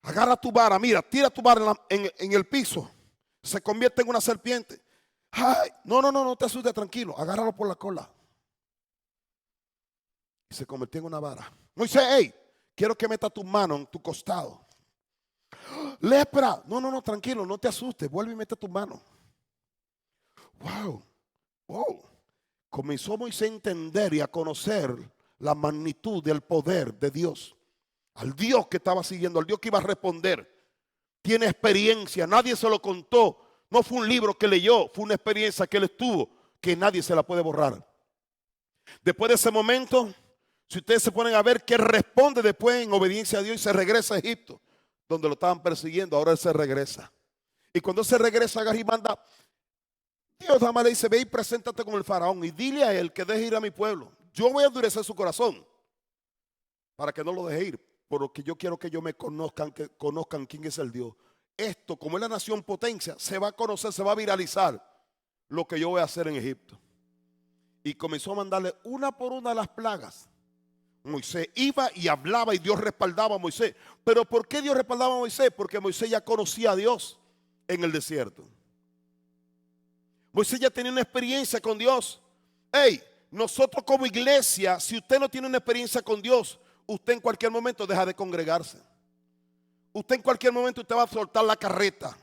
Agarra tu vara, mira, tira tu vara en el piso. Se convierte en una serpiente. Ay, no te asustes, tranquilo. Agárralo por la cola. Y se convirtió en una vara. Moisés, hey, quiero que metas tu mano en tu costado. Lepra. No, tranquilo, no te asustes. Vuelve y mete tu mano. Wow. Comenzó Moisés a entender y a conocer la magnitud del poder de Dios. Al Dios que estaba siguiendo, al Dios que iba a responder. Tiene experiencia, nadie se lo contó. No fue un libro que leyó, fue una experiencia que él estuvo, que nadie se la puede borrar. Después de ese momento, si ustedes se ponen a ver qué responde después en obediencia a Dios y se regresa a Egipto, donde lo estaban persiguiendo, ahora él se regresa. Y cuando se regresa, agarra y manda, Dios nada más le dice, ve y preséntate con el faraón y dile a él que deje ir a mi pueblo. Yo voy a endurecer su corazón para que no lo deje ir, porque yo quiero que ellos me conozcan, que conozcan quién es el Dios. Esto, como es la nación potencia, se va a conocer, se va a viralizar lo que yo voy a hacer en Egipto. Y comenzó a mandarle una por una las plagas. Moisés iba y hablaba y Dios respaldaba a Moisés. ¿Pero por qué Dios respaldaba a Moisés? Porque Moisés ya conocía a Dios en el desierto. Moisés ya tenía una experiencia con Dios. Hey, nosotros como iglesia, si usted no tiene una experiencia con Dios, usted en cualquier momento deja de congregarse. Usted en cualquier momento usted va a soltar la carreta.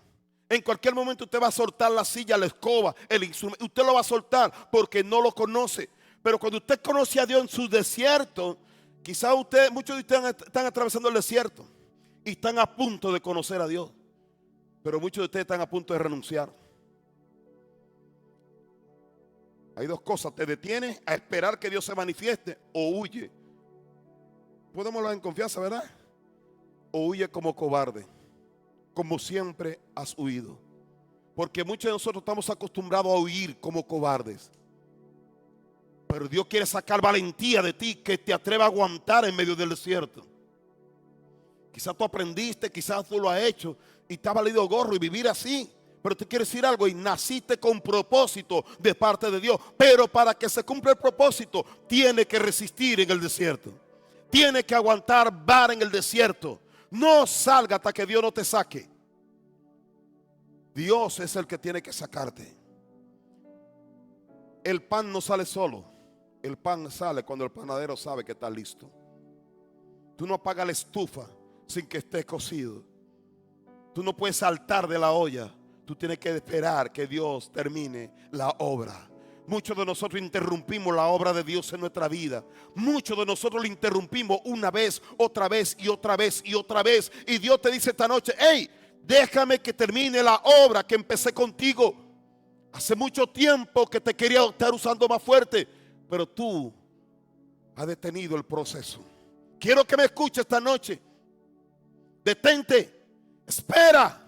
En cualquier momento usted va a soltar la silla, la escoba, el instrumento. Usted lo va a soltar porque no lo conoce. Pero cuando usted conoce a Dios en su desierto, quizás muchos de ustedes están atravesando el desierto y están a punto de conocer a Dios. Pero muchos de ustedes están a punto de renunciar. Hay dos cosas: te detienes a esperar que Dios se manifieste o huye. Podemos hablar en confianza, ¿verdad? O huye como cobarde, como siempre has huido. Porque muchos de nosotros estamos acostumbrados a huir como cobardes. Pero Dios quiere sacar valentía de ti, que te atreva a aguantar en medio del desierto. Quizás tú aprendiste, quizás tú lo has hecho y te ha valido gorro y vivir así. Pero te quiero decir algo, y naciste con propósito de parte de Dios. Pero para que se cumpla el propósito, tiene que resistir en el desierto. tiene que aguantar vara en el desierto. No salga hasta que Dios no te saque. Dios es el que tiene que sacarte. El pan no sale solo. El pan sale cuando el panadero sabe que está listo. Tú no apagas la estufa sin que esté cocido. Tú no puedes saltar de la olla. Tú tienes que esperar que Dios termine la obra. Muchos de nosotros interrumpimos la obra de Dios en nuestra vida. Muchos de nosotros lo interrumpimos una vez, otra vez y otra vez y otra vez. Y Dios te dice esta noche: hey, déjame que termine la obra que empecé contigo. Hace mucho tiempo que te quería estar usando más fuerte, pero tú has detenido el proceso. Quiero que me escuches esta noche. Detente, espera.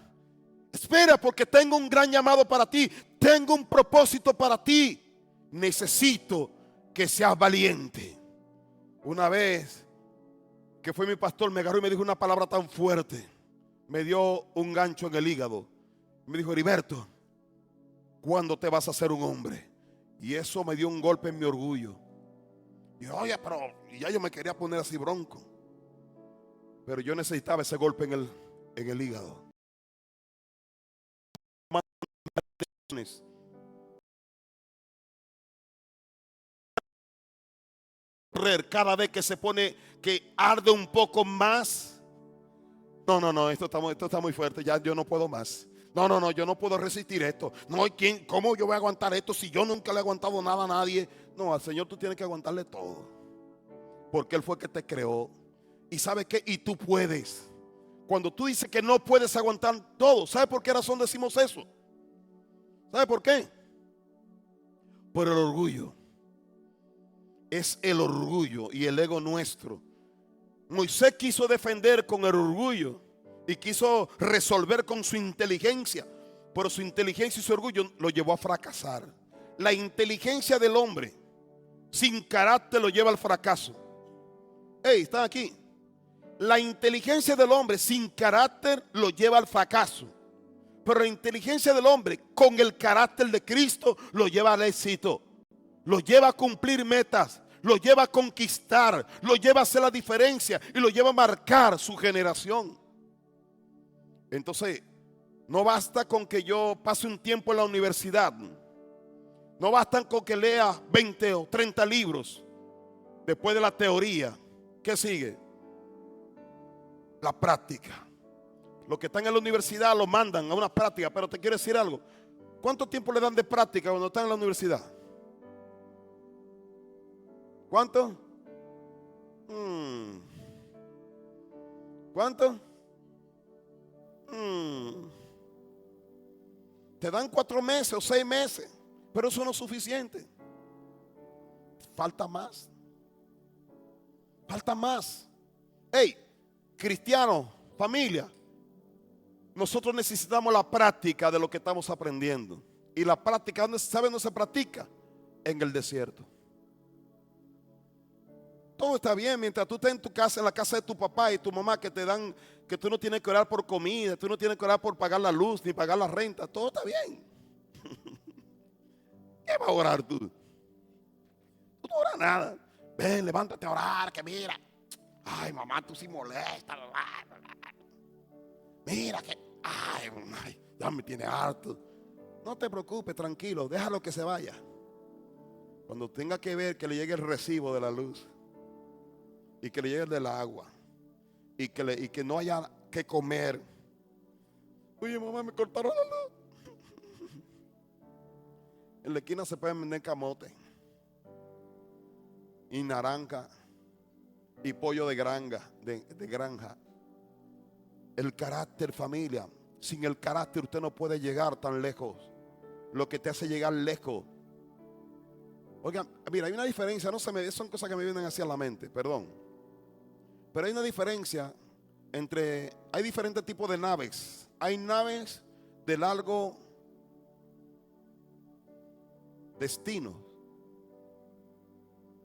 Espera, porque tengo un gran llamado para ti. Tengo un propósito para ti. Necesito que seas valiente. Una vez que fue mi pastor, me agarró y me dijo una palabra tan fuerte. Me dio un gancho en el hígado. Me dijo: Heriberto, ¿cuándo te vas a hacer un hombre? Y eso me dio un golpe en mi orgullo. Y oye, pero ya yo me quería poner así bronco. Pero yo necesitaba ese golpe en el hígado. Cada vez que se pone, que arde un poco más. No, esto está muy fuerte. Ya yo no puedo más. No, yo no puedo resistir esto. No, ¿cómo yo voy a aguantar esto si yo nunca le he aguantado nada a nadie? No, al Señor tú tienes que aguantarle todo, porque Él fue el que te creó. Y ¿sabes qué? Y tú puedes. Cuando tú dices que no puedes aguantar todo, ¿sabes por qué razón decimos eso? ¿Sabe por qué? Por el orgullo. Es el orgullo y el ego nuestro. Moisés quiso defender con el orgullo y quiso resolver con su inteligencia, pero su inteligencia y su orgullo lo llevó a fracasar. La inteligencia del hombre sin carácter lo lleva al fracaso. Hey, ¿están aquí? La inteligencia del hombre sin carácter lo lleva al fracaso. Pero la inteligencia del hombre con el carácter de Cristo lo lleva al éxito. Lo lleva a cumplir metas. Lo lleva a conquistar. Lo lleva a hacer la diferencia. Y lo lleva a marcar su generación. Entonces, no basta con que yo pase un tiempo en la universidad. No basta con que lea 20 o 30 libros. Después de la teoría, ¿qué sigue? La práctica. Los que están en la universidad lo mandan a una práctica. Pero te quiero decir algo. ¿Cuánto tiempo le dan de práctica cuando están en la universidad? ¿Cuánto? ¿Cuánto? Te dan 4 meses o 6 meses. Pero eso no es suficiente. Falta más. Falta más. Hey, cristiano, familia, nosotros necesitamos la práctica de lo que estamos aprendiendo. Y la práctica, ¿sabe dónde se practica? En el desierto. Todo está bien mientras tú estés en tu casa, en la casa de tu papá y tu mamá, que te dan, que tú no tienes que orar por comida, tú no tienes que orar por pagar la luz ni pagar la renta. Todo está bien. ¿Qué vas a orar tú? Tú no oras nada. Ven, levántate a orar, que mira. Ay, mamá, tú sí molestas. Mira que, ay, ya me tiene harto. No te preocupes, tranquilo, déjalo que se vaya. Cuando tenga que ver que le llegue el recibo de la luz y que le llegue el del agua y que no haya que comer. Oye, mamá, me cortaron la luz. En la esquina se pueden vender camote y naranja y pollo de granja. El carácter, familia. Sin el carácter usted no puede llegar tan lejos. Lo que te hace llegar lejos. Oigan, mira, hay una diferencia. Son cosas que me vienen hacia la mente, perdón. Pero hay una diferencia hay diferentes tipos de naves. Hay naves de largo destino,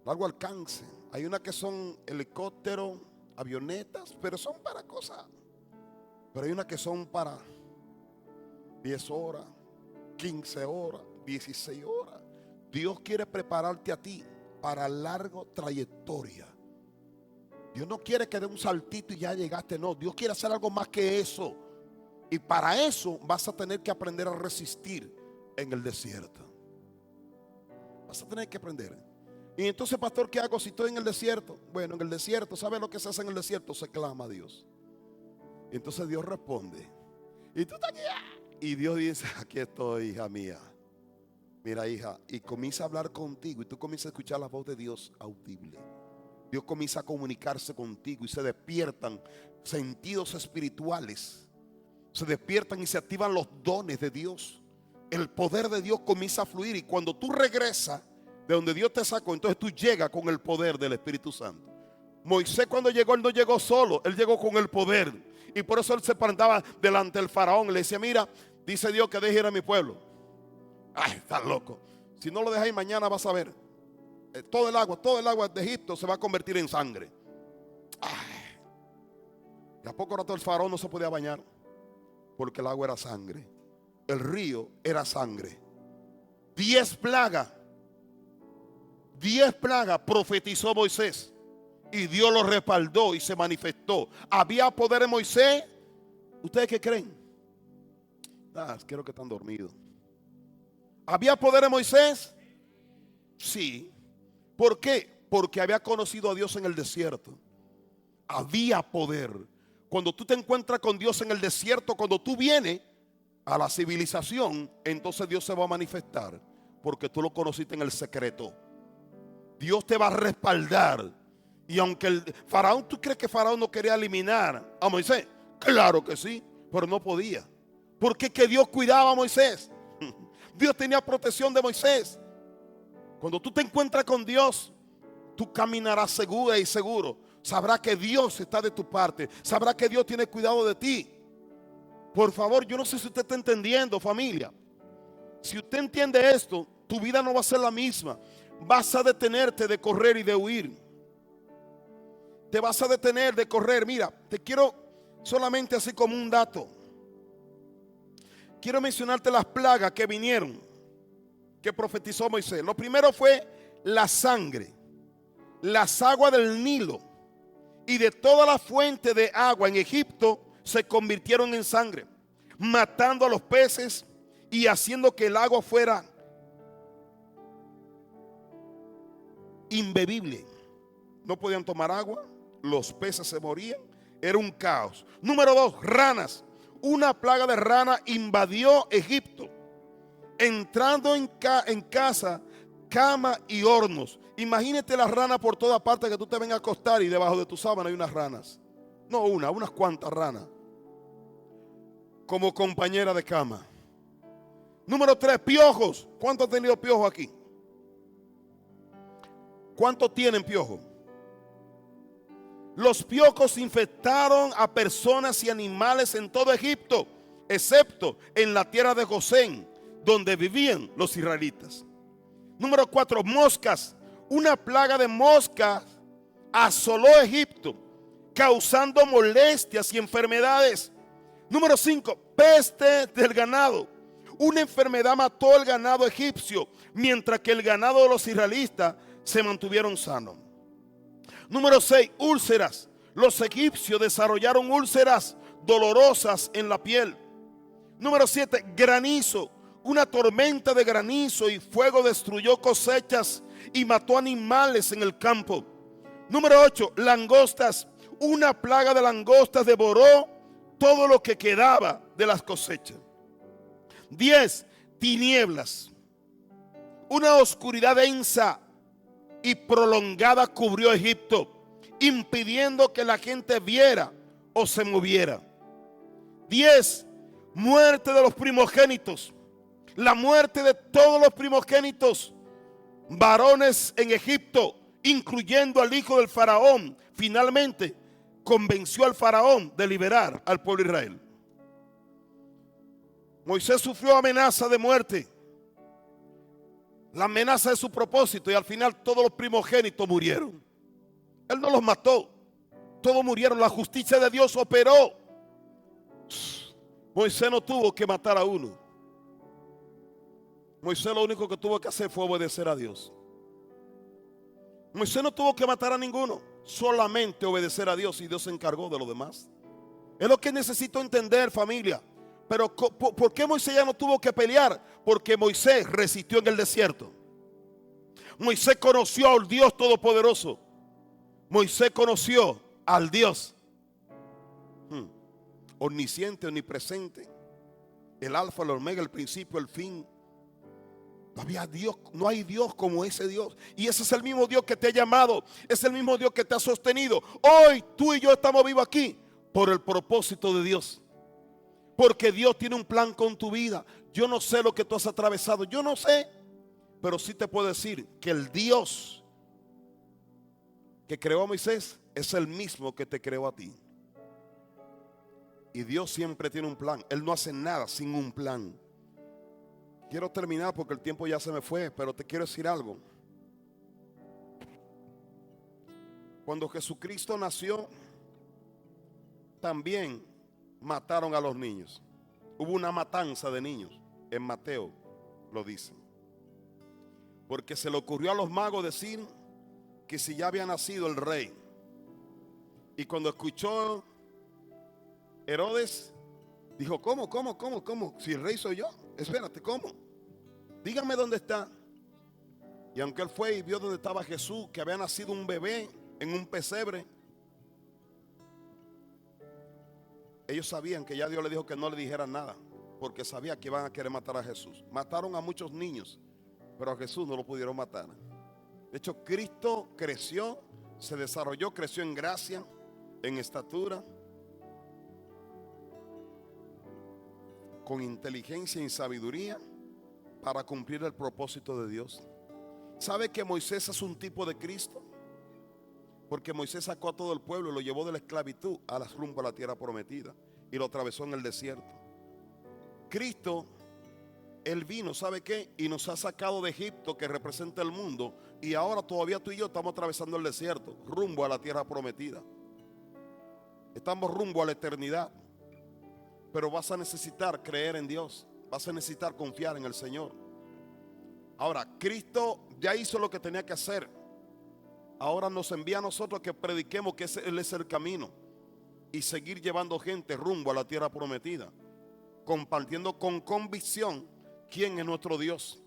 largo alcance. Hay unas que son helicópteros, avionetas, pero son para cosas. Pero hay unas que son para 10 horas, 15 horas, 16 horas. Dios quiere prepararte a ti para larga trayectoria. Dios no quiere que dé un saltito y ya llegaste, no. Dios quiere hacer algo más que eso. Y para eso vas a tener que aprender a resistir en el desierto. Vas a tener que aprender. Y entonces, pastor, ¿qué hago si estoy en el desierto? Bueno, en el desierto, ¿sabe lo que se hace en el desierto? Se clama a Dios. Y entonces Dios responde. Y tú estás aquí. Y Dios dice, aquí estoy, hija mía. Mira, hija. Y comienza a hablar contigo. Y tú comienzas a escuchar la voz de Dios audible. Dios comienza a comunicarse contigo. Y se despiertan sentidos espirituales. Se despiertan y se activan los dones de Dios. El poder de Dios comienza a fluir. Y cuando tú regresas de donde Dios te sacó, entonces tú llegas con el poder del Espíritu Santo. Moisés, cuando llegó, él no llegó solo, él llegó con el poder. Y por eso él se plantaba delante del faraón. Le decía, mira, dice Dios que deje ir a mi pueblo. Ay, estás loco. Si no lo dejáis mañana vas a ver. Todo el agua de Egipto se va a convertir en sangre. Ay. Y a poco rato el faraón no se podía bañar, porque el agua era sangre. El río era sangre. 10 plagas profetizó Moisés. Y Dios lo respaldó y se manifestó. ¿Había poder en Moisés? ¿Ustedes qué creen? Creo que están dormidos. ¿Había poder en Moisés? Sí. ¿Por qué? Porque había conocido a Dios en el desierto. Había poder. Cuando tú te encuentras con Dios en el desierto, cuando tú vienes a la civilización, entonces Dios se va a manifestar, porque tú lo conociste en el secreto. Dios te va a respaldar. Y aunque el faraón, ¿tú crees que faraón no quería eliminar a Moisés? Claro que sí, pero no podía. Porque que Dios cuidaba a Moisés. Dios tenía protección de Moisés. Cuando tú te encuentras con Dios, tú caminarás segura y seguro. Sabrás que Dios está de tu parte. Sabrás que Dios tiene cuidado de ti. Por favor, yo no sé si usted está entendiendo, familia. Si usted entiende esto, tu vida no va a ser la misma. Vas a detenerte de correr y de huir. Te vas a detener de correr. Mira, te quiero solamente así como un dato. Quiero mencionarte las plagas que vinieron, que profetizó Moisés. Lo primero fue la sangre. Las aguas del Nilo y de toda la fuente de agua en Egipto se convirtieron en sangre, matando a los peces y haciendo que el agua fuera imbebible. No podían tomar agua, los peces se morían, era un caos. Número 2, ranas. Una plaga de rana invadió Egipto, entrando en casa, cama y hornos. Imagínate las ranas por toda parte, que tú te vengas a acostar y debajo de tu sábana hay unas ranas. No unas cuantas ranas como compañera de cama. Número 3, piojos. ¿Cuántos han tenido piojos aquí? ¿Cuántos tienen piojos? Los piojos infectaron a personas y animales en todo Egipto, excepto en la tierra de Gosén, donde vivían los israelitas. Número 4, moscas. Una plaga de moscas asoló Egipto, causando molestias y enfermedades. Número 5, peste del ganado. Una enfermedad mató el ganado egipcio, mientras que el ganado de los israelitas se mantuvieron sanos. Número 6, úlceras. Los egipcios desarrollaron úlceras dolorosas en la piel. Número 7, granizo. Una tormenta de granizo y fuego destruyó cosechas y mató animales en el campo. Número 8, langostas. Una plaga de langostas devoró todo lo que quedaba de las cosechas. 10, tinieblas. Una oscuridad densa y prolongada cubrió Egipto, impidiendo que la gente viera o se moviera. 10, muerte de los primogénitos. La muerte de todos los primogénitos varones en Egipto, incluyendo al hijo del faraón, finalmente convenció al faraón de liberar al pueblo de Israel. Moisés sufrió amenaza de muerte, la amenaza de su propósito, y al final todos los primogénitos murieron. Él no los mató, todos murieron. La justicia de Dios operó. Moisés no tuvo que matar a uno. Moisés lo único que tuvo que hacer fue obedecer a Dios. Moisés no tuvo que matar a ninguno. solamente obedecer a Dios y Dios se encargó de lo demás. Es lo que necesito entender, familia. Pero ¿por qué Moisés ya no tuvo que pelear? Porque Moisés resistió en el desierto. Moisés conoció al Dios Todopoderoso. Moisés conoció al Dios omnisciente, omnipresente, el alfa, el omega, el principio, el fin. No hay Dios como ese Dios. Y ese es el mismo Dios que te ha llamado. Es el mismo Dios que te ha sostenido. Hoy tú y yo estamos vivos aquí por el propósito de Dios. Porque Dios tiene un plan con tu vida. Yo no sé lo que tú has atravesado. Yo no sé. Pero sí te puedo decir que el Dios que creó a Moisés es el mismo que te creó a ti. Y Dios siempre tiene un plan. Él no hace nada sin un plan. Quiero terminar porque el tiempo ya se me fue, pero te quiero decir algo. Cuando Jesucristo nació, también mataron a los niños. Hubo una matanza de niños. En Mateo lo dice. Porque se le ocurrió a los magos decir que si ya había nacido el rey. Y cuando escuchó Herodes, dijo, ¿cómo? Si el rey soy yo, espérate, ¿cómo? Dígame dónde está. Y aunque él fue y vio dónde estaba Jesús, que había nacido un bebé en un pesebre, ellos sabían que ya Dios le dijo que no le dijeran nada, porque sabía que iban a querer matar a Jesús. Mataron a muchos niños, pero a Jesús no lo pudieron matar. De hecho, Cristo creció, se desarrolló, creció en gracia, en estatura, con inteligencia y sabiduría para cumplir el propósito de Dios. ¿Sabe que Moisés es un tipo de Cristo? Porque Moisés sacó a todo el pueblo y lo llevó de la esclavitud a la rumbo a la tierra prometida y lo atravesó en el desierto. Cristo, Él vino, ¿sabe qué? Y nos ha sacado de Egipto, que representa el mundo, y ahora todavía tú y yo estamos atravesando el desierto, rumbo a la tierra prometida. Estamos rumbo a la eternidad. Pero vas a necesitar creer en Dios. Vas a necesitar confiar en el Señor. Ahora, Cristo ya hizo lo que tenía que hacer. Ahora nos envía a nosotros que prediquemos que Él es el camino. Y seguir llevando gente rumbo a la tierra prometida. Compartiendo con convicción quién es nuestro Dios.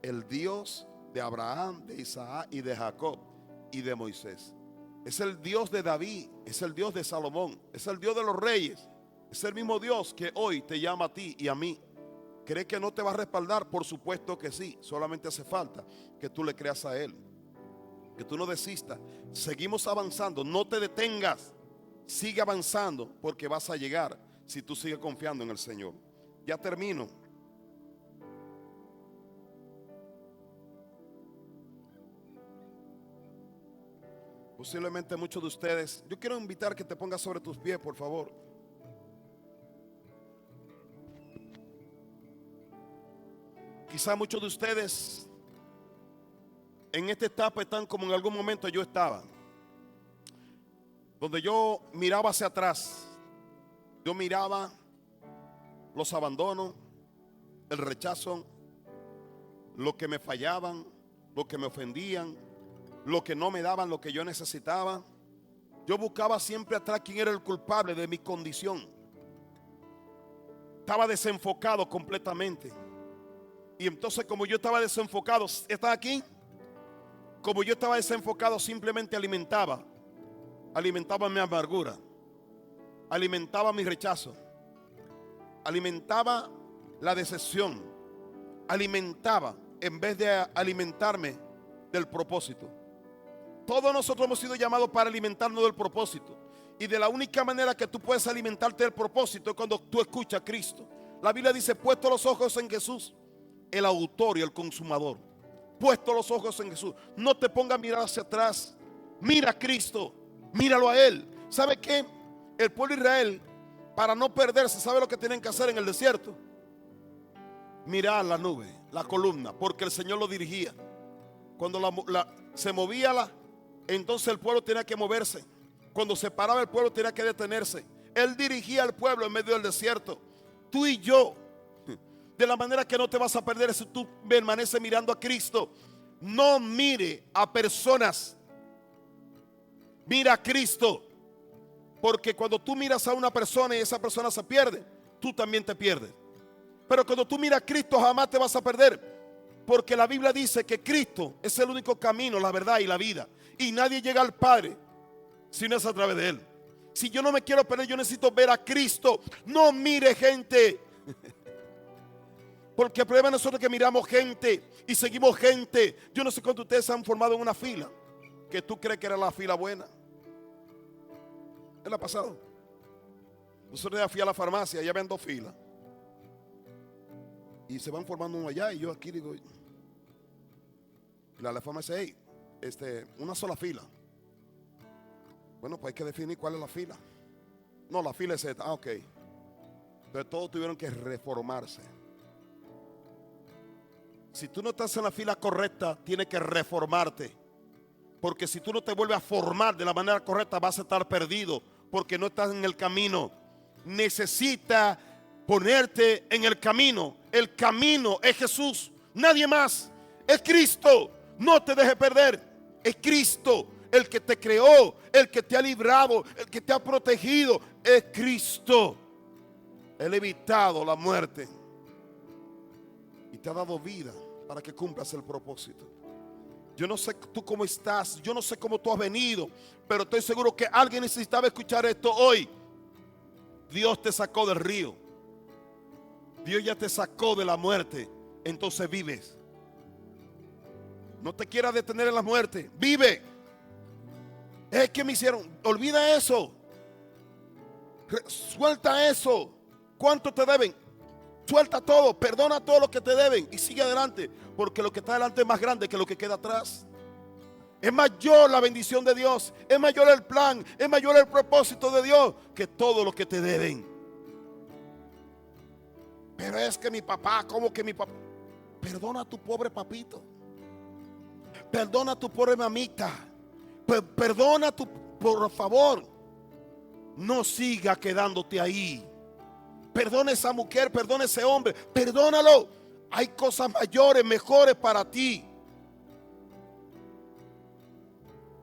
El Dios de Abraham, de Isaac y de Jacob y de Moisés. Es el Dios de David, es el Dios de Salomón, es el Dios de los reyes. Es el mismo Dios que hoy te llama a ti y a mí. ¿Cree que no te va a respaldar? Por supuesto que sí. Solamente hace falta que tú le creas a Él. Que tú no desistas. Seguimos avanzando. No te detengas. Sigue avanzando porque vas a llegar si tú sigues confiando en el Señor. Ya termino. Posiblemente muchos de ustedes. Yo quiero invitar que te pongas sobre tus pies, por favor. Quizá muchos de ustedes en esta etapa están como en algún momento yo estaba, donde yo miraba hacia atrás. Yo miraba los abandonos, el rechazo, lo que me fallaban, lo que me ofendían, lo que no me daban lo que yo necesitaba. Yo buscaba siempre atrás quién era el culpable de mi condición. Estaba desenfocado completamente. Y entonces, como yo estaba desenfocado, ¿está aquí? Como yo estaba desenfocado, simplemente alimentaba mi amargura, alimentaba mi rechazo, alimentaba la decepción, alimentaba en vez de alimentarme del propósito. Todos nosotros hemos sido llamados para alimentarnos del propósito. Y de la única manera que tú puedes alimentarte del propósito es cuando tú escuchas a Cristo. La Biblia dice, puesto los ojos en Jesús, el autor y el consumador. Puesto los ojos en Jesús. No te pongas a mirar hacia atrás. Mira a Cristo. Míralo a Él. ¿Sabe qué? El pueblo de Israel, para no perderse, ¿sabe lo que tienen que hacer en el desierto? Mirar la nube, la columna, porque el Señor lo dirigía. Cuando se movía entonces el pueblo tenía que moverse. Cuando se paraba el pueblo tenía que detenerse. Él dirigía al pueblo en medio del desierto. Tú y yo, de la manera que no te vas a perder si tú permaneces mirando a Cristo. No mire a personas Mira a Cristo. Porque cuando tú miras a una persona y esa persona se pierde, tú también te pierdes. Pero cuando tú miras a Cristo jamás te vas a perder. Porque la Biblia dice que Cristo es el único camino, la verdad y la vida. Y nadie llega al Padre si no es a través de Él. Si yo no me quiero perder, yo necesito ver a Cristo. No mire gente. Porque el problema de nosotros es que miramos gente y seguimos gente. Yo no sé cuántos de ustedes se han formado en una fila que tú crees que era la fila buena. ¿Qué le ha pasado? Nosotros ya fui a la farmacia, ya ven 2 filas. Y se van formando uno allá y yo aquí digo, la farmacia, hey, una sola fila. Bueno, pues hay que definir cuál es la fila. No, la fila es esta. Ah, ok. Pero todos tuvieron que reformarse. Si tú no estás en la fila correcta, tienes que reformarte. Porque si tú no te vuelves a formar de la manera correcta, vas a estar perdido. Porque no estás en el camino. Necesitas ponerte en el camino. El camino es Jesús. Nadie más. Es Cristo. No te dejes perder. Es Cristo. El que te creó, el que te ha librado, el que te ha protegido, es Cristo. Él ha evitado la muerte y te ha dado vida para que cumplas el propósito. Yo no sé tú cómo estás, yo no sé cómo tú has venido, pero estoy seguro que alguien necesitaba escuchar esto hoy. Dios te sacó del río. Dios ya te sacó de la muerte, entonces vives. No te quieras detener en la muerte, vive. Es que me hicieron, olvida eso. Suelta eso. ¿Cuánto te deben? Suelta todo, perdona todo lo que te deben y sigue adelante. Porque lo que está adelante es más grande que lo que queda atrás. Es mayor la bendición de Dios. Es mayor el plan. Es mayor el propósito de Dios que todo lo que te deben. Pero es que mi papá, ¿cómo que mi papá? Perdona a tu pobre papito. Perdona a tu pobre mamita. Perdona tu, por favor. No siga quedándote ahí. Perdona a esa mujer, perdona a ese hombre, perdónalo. Hay cosas mayores, mejores para ti.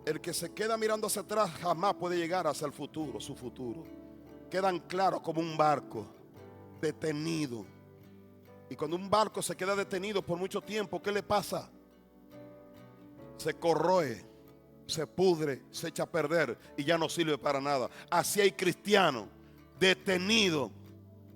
El que se queda mirando hacia atrás jamás puede llegar hacia el futuro, su futuro. Quedan claros como un barco detenido. Y cuando un barco se queda detenido por mucho tiempo, ¿qué le pasa? Se corroe, se pudre, se echa a perder y ya no sirve para nada. Así hay cristianos detenidos.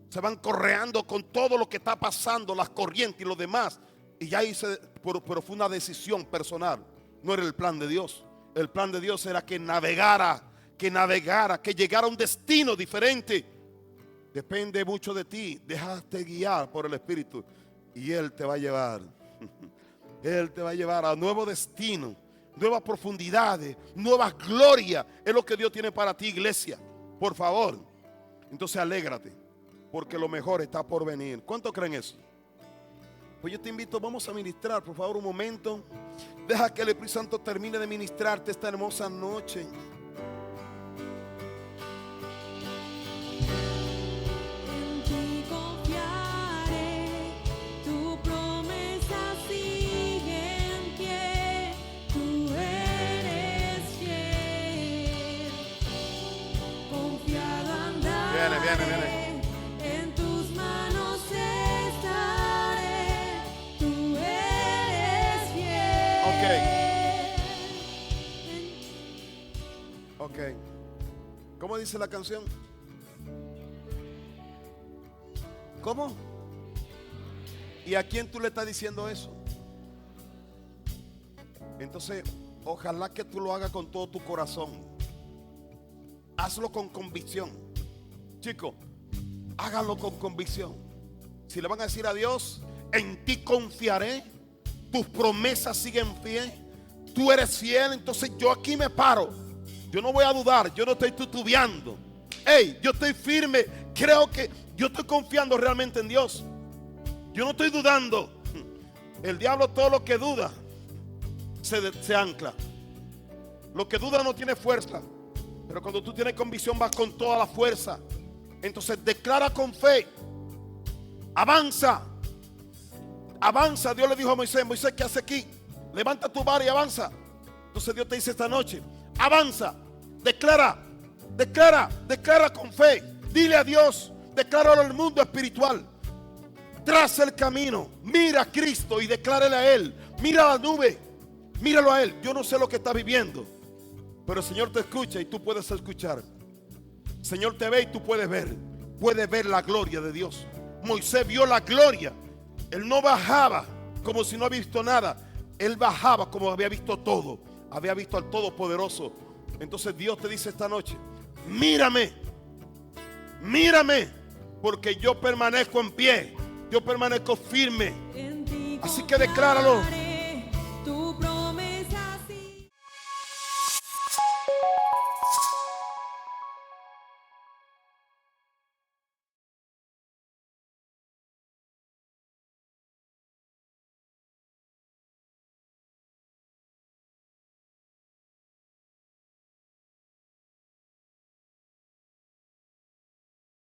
Se van correando con todo lo que está pasando, las corrientes y lo demás. Y ya hice, pero fue una decisión personal. No era el plan de Dios. El plan de Dios era que navegara, que llegara a un destino diferente. Depende mucho de ti. Déjate guiar por el Espíritu y Él te va a llevar. Él te va a llevar a nuevo destino, nuevas profundidades, nuevas glorias. Es lo que Dios tiene para ti, iglesia. Por favor. Entonces alégrate, porque lo mejor está por venir. ¿Cuántos creen eso? Pues yo te invito, vamos a ministrar, por favor, un momento. Deja que el Espíritu Santo termine de ministrarte esta hermosa noche. En ti confiaré, tu promesa sigue en pie, tú eres fiel, confiado andaré. Viene. En tus manos estaré, tú eres fiel. Ok. ¿Cómo dice la canción? ¿Cómo? ¿Y a quién tú le estás diciendo eso? Entonces, ojalá que tú lo hagas con todo tu corazón. Hazlo con convicción. Chicos, hágalo con convicción. Si le van a decir a Dios, en ti confiaré, tus promesas siguen fiel, tú eres fiel, entonces yo aquí me paro. Yo no voy a dudar, yo no estoy titubeando. Hey, yo estoy firme, creo que yo estoy confiando realmente en Dios. Yo no estoy dudando. El diablo, todo lo que duda se ancla. Lo que duda no tiene fuerza. Pero cuando tú tienes convicción, vas con toda la fuerza. Entonces declara con fe. Avanza. Avanza. Dios le dijo a Moisés, ¿qué hace aquí? Levanta tu vara y avanza. Entonces Dios te dice esta noche, avanza. Declara, declara, declara con fe. Dile a Dios, decláralo al mundo espiritual. Traza el camino, mira a Cristo y declárale a Él. Mira la nube, míralo a Él. Yo no sé lo que está viviendo, pero el Señor te escucha y tú puedes escuchar. El Señor te ve y tú puedes ver. Puedes ver la gloria de Dios. Moisés vio la gloria. Él no bajaba como si no había visto nada. Él bajaba como había visto todo. Había visto al Todopoderoso. Entonces Dios te dice esta noche: mírame, mírame, porque yo permanezco en pie. Yo permanezco firme. Así que decláralo.